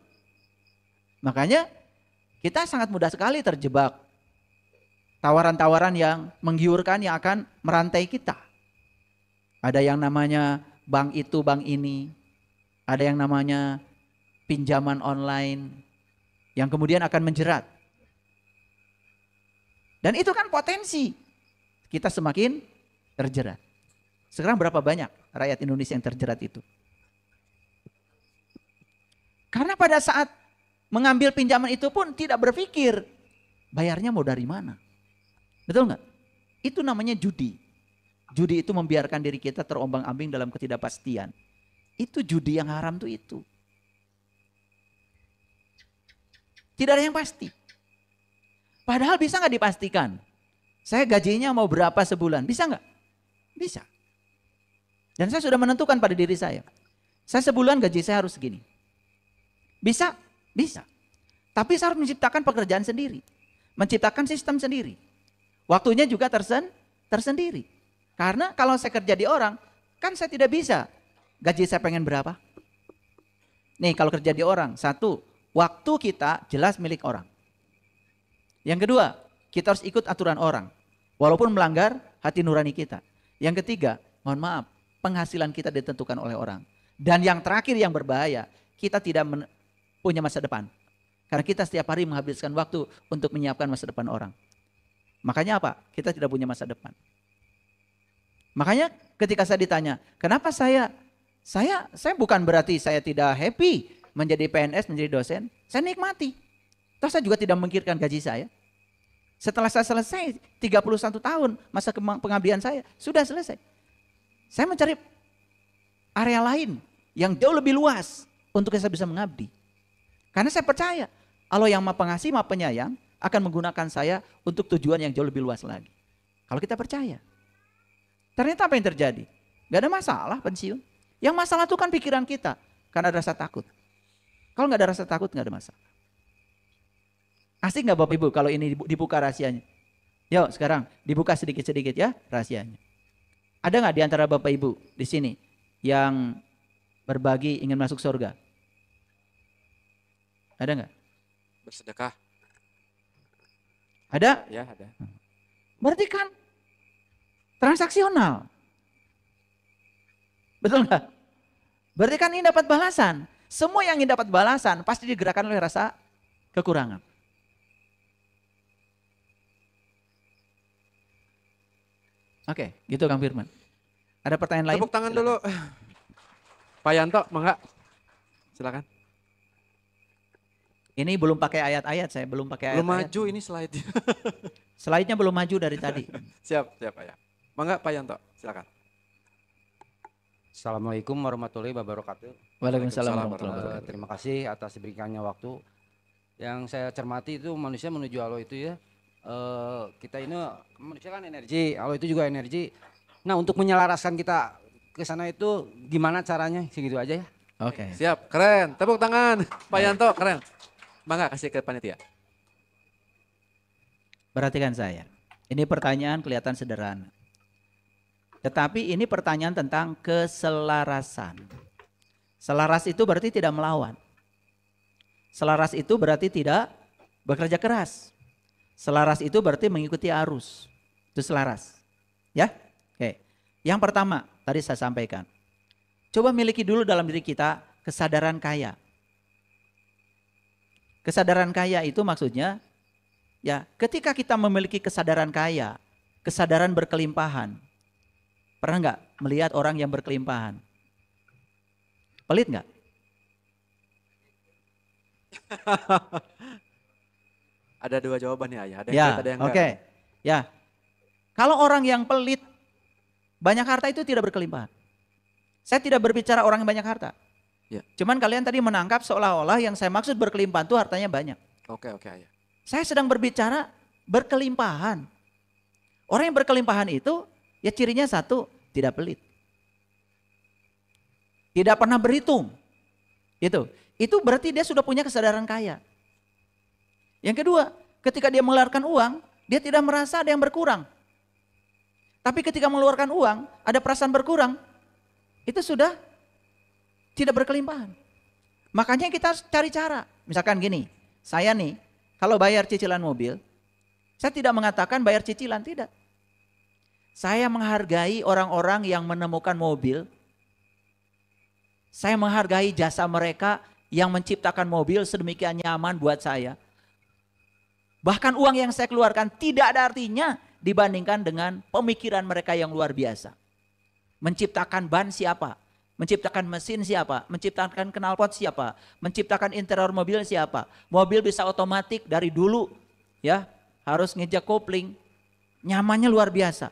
Makanya kita sangat mudah sekali terjebak tawaran-tawaran yang menggiurkan yang akan merantai kita. Ada yang namanya bank itu, bank ini. Ada yang namanya pinjaman online yang kemudian akan menjerat. Dan itu kan potensi kita semakin terjerat. Sekarang berapa banyak rakyat Indonesia yang terjerat itu? Karena pada saat mengambil pinjaman itu pun tidak berpikir bayarnya mau dari mana. Betul nggak? Itu namanya judi. Judi itu membiarkan diri kita terombang-ambing dalam ketidakpastian. Itu judi yang haram tuh itu. Tidak ada yang pasti. Padahal bisa nggak dipastikan? Saya gajinya mau berapa sebulan? Bisa nggak? Bisa. Dan saya sudah menentukan pada diri saya. Saya sebulan gaji saya harus segini. Bisa? Bisa. Tapi saya harus menciptakan pekerjaan sendiri. Menciptakan sistem sendiri. Waktunya juga tersendiri. Karena kalau saya kerja di orang, kan saya tidak bisa. Gaji saya pengen berapa? Nih kalau kerja di orang, satu, waktu kita jelas milik orang. Yang kedua, kita harus ikut aturan orang. Walaupun melanggar hati nurani kita. Yang ketiga, mohon maaf, penghasilan kita ditentukan oleh orang. Dan yang terakhir yang berbahaya, kita tidak punya masa depan. Karena kita setiap hari menghabiskan waktu untuk menyiapkan masa depan orang. Makanya apa? Kita tidak punya masa depan. Makanya ketika saya ditanya, kenapa saya bukan berarti saya tidak happy menjadi PNS, menjadi dosen. Saya nikmati. Toh saya juga tidak memikirkan gaji saya. Setelah saya selesai 31 tahun masa pengabdian saya, sudah selesai. Saya mencari area lain yang jauh lebih luas untuk saya bisa mengabdi. Karena saya percaya Allah yang Maha Pengasih, Maha Penyayang akan menggunakan saya untuk tujuan yang jauh lebih luas lagi. Kalau kita percaya. Ternyata apa yang terjadi? Gak ada masalah pensiun. Yang masalah itu kan pikiran kita. Karena ada rasa takut. Kalau gak ada rasa takut gak ada masalah. Asik gak Bapak Ibu kalau ini dibuka rahasianya? Yuk sekarang dibuka sedikit-sedikit ya rahasianya. Ada gak di antara Bapak Ibu di sini yang berbagi ingin masuk surga? Ada gak? Bersedekah. Ada? Ya ada. Berarti kan transaksional. Betul nggak? Berarti kan ini dapat balasan. Semua yang ingin dapat balasan pasti digerakkan oleh rasa kekurangan. Oke, gitu Kang Firman. Ada pertanyaan lain? Tepuk tangan Silakan. dulu. Pak Yanto, mangga. Silakan. Ini belum pakai ayat-ayat, saya belum pakai Belum ayat-ayat. maju ini slide. Slide-nya belum maju dari tadi. Siap Pak ya. Mangga Pak Yanto, silakan. Assalamualaikum warahmatullahi wabarakatuh. Waalaikumsalam Waalaikumsalam warahmatullahi wabarakatuh. Terima kasih atas diberikannya waktu. Yang saya cermati itu manusia menuju Allah itu ya kita ini manusia kan energi, Allah itu juga energi. Nah untuk menyelaraskan kita ke sana itu gimana caranya? Segitu aja ya. Oke. Siap, keren. Tepuk tangan. Pak Yanto, keren. Bangga kasih ke panitia. Perhatikan saya. Ini pertanyaan kelihatan sederhana. Tetapi ini pertanyaan tentang keselarasan. Selaras itu berarti tidak melawan. Selaras itu berarti tidak bekerja keras. Selaras itu berarti mengikuti arus. Itu selaras. Ya? Oke. Yang pertama, tadi saya sampaikan. Coba miliki dulu dalam diri kita kesadaran kaya. Kesadaran kaya itu maksudnya, ya, ketika kita memiliki kesadaran kaya, kesadaran berkelimpahan. Pernah nggak melihat orang yang berkelimpahan? Pelit nggak? Ada dua jawaban ya Ayah. Ada yang Ya, pelit, ada yang oke. enggak. Ya, kalau orang yang pelit, banyak harta itu tidak berkelimpahan. Saya tidak berbicara orang yang banyak harta. Ya. Cuman kalian tadi menangkap seolah-olah yang saya maksud berkelimpahan itu hartanya banyak. Oke Ayah. Saya sedang berbicara berkelimpahan. Orang yang berkelimpahan itu, ya cirinya satu, tidak pelit. Tidak pernah berhitung. Itu berarti dia sudah punya kesadaran kaya. Yang kedua, ketika dia mengeluarkan uang, dia tidak merasa ada yang berkurang. Tapi ketika mengeluarkan uang, ada perasaan berkurang, itu sudah tidak berkelimpahan. Makanya kita harus cari cara. Misalkan gini, saya nih, kalau bayar cicilan mobil, saya tidak mengatakan bayar cicilan, tidak. Saya menghargai orang-orang yang menemukan mobil. Saya menghargai jasa mereka yang menciptakan mobil sedemikian nyaman buat saya. Bahkan uang yang saya keluarkan tidak ada artinya dibandingkan dengan pemikiran mereka yang luar biasa. Menciptakan ban siapa? Menciptakan mesin siapa? Menciptakan knalpot siapa? Menciptakan interior mobil siapa? Mobil bisa otomatis dari dulu, ya, harus ngejak kopling. Nyamannya luar biasa.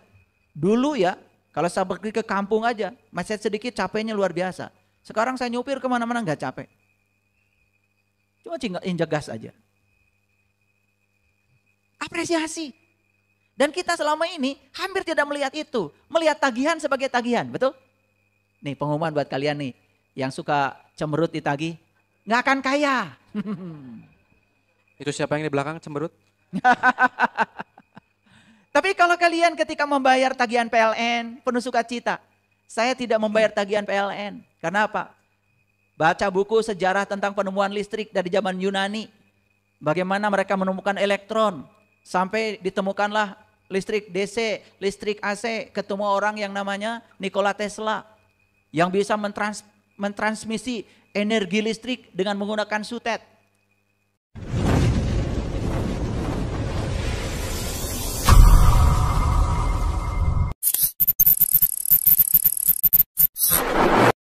Dulu ya, kalau saya pergi ke kampung aja, masih sedikit capeknya luar biasa. Sekarang saya nyupir kemana-mana nggak capek. Cuma injak gas aja. Apresiasi. Dan kita selama ini hampir tidak melihat itu. Melihat tagihan sebagai tagihan, betul? Nih pengumuman buat kalian nih, yang suka cemberut ditagih, nggak akan kaya. Itu siapa yang di belakang cemberut? Tapi kalau kalian ketika membayar tagihan PLN, penuh sukacita. Saya tidak membayar tagihan PLN. Karena apa? Baca buku sejarah tentang penemuan listrik dari zaman Yunani. Bagaimana mereka menemukan elektron. Sampai ditemukanlah listrik DC, listrik AC. Ketemu orang yang namanya Nikola Tesla. Yang bisa mentransmisi energi listrik dengan menggunakan sutet.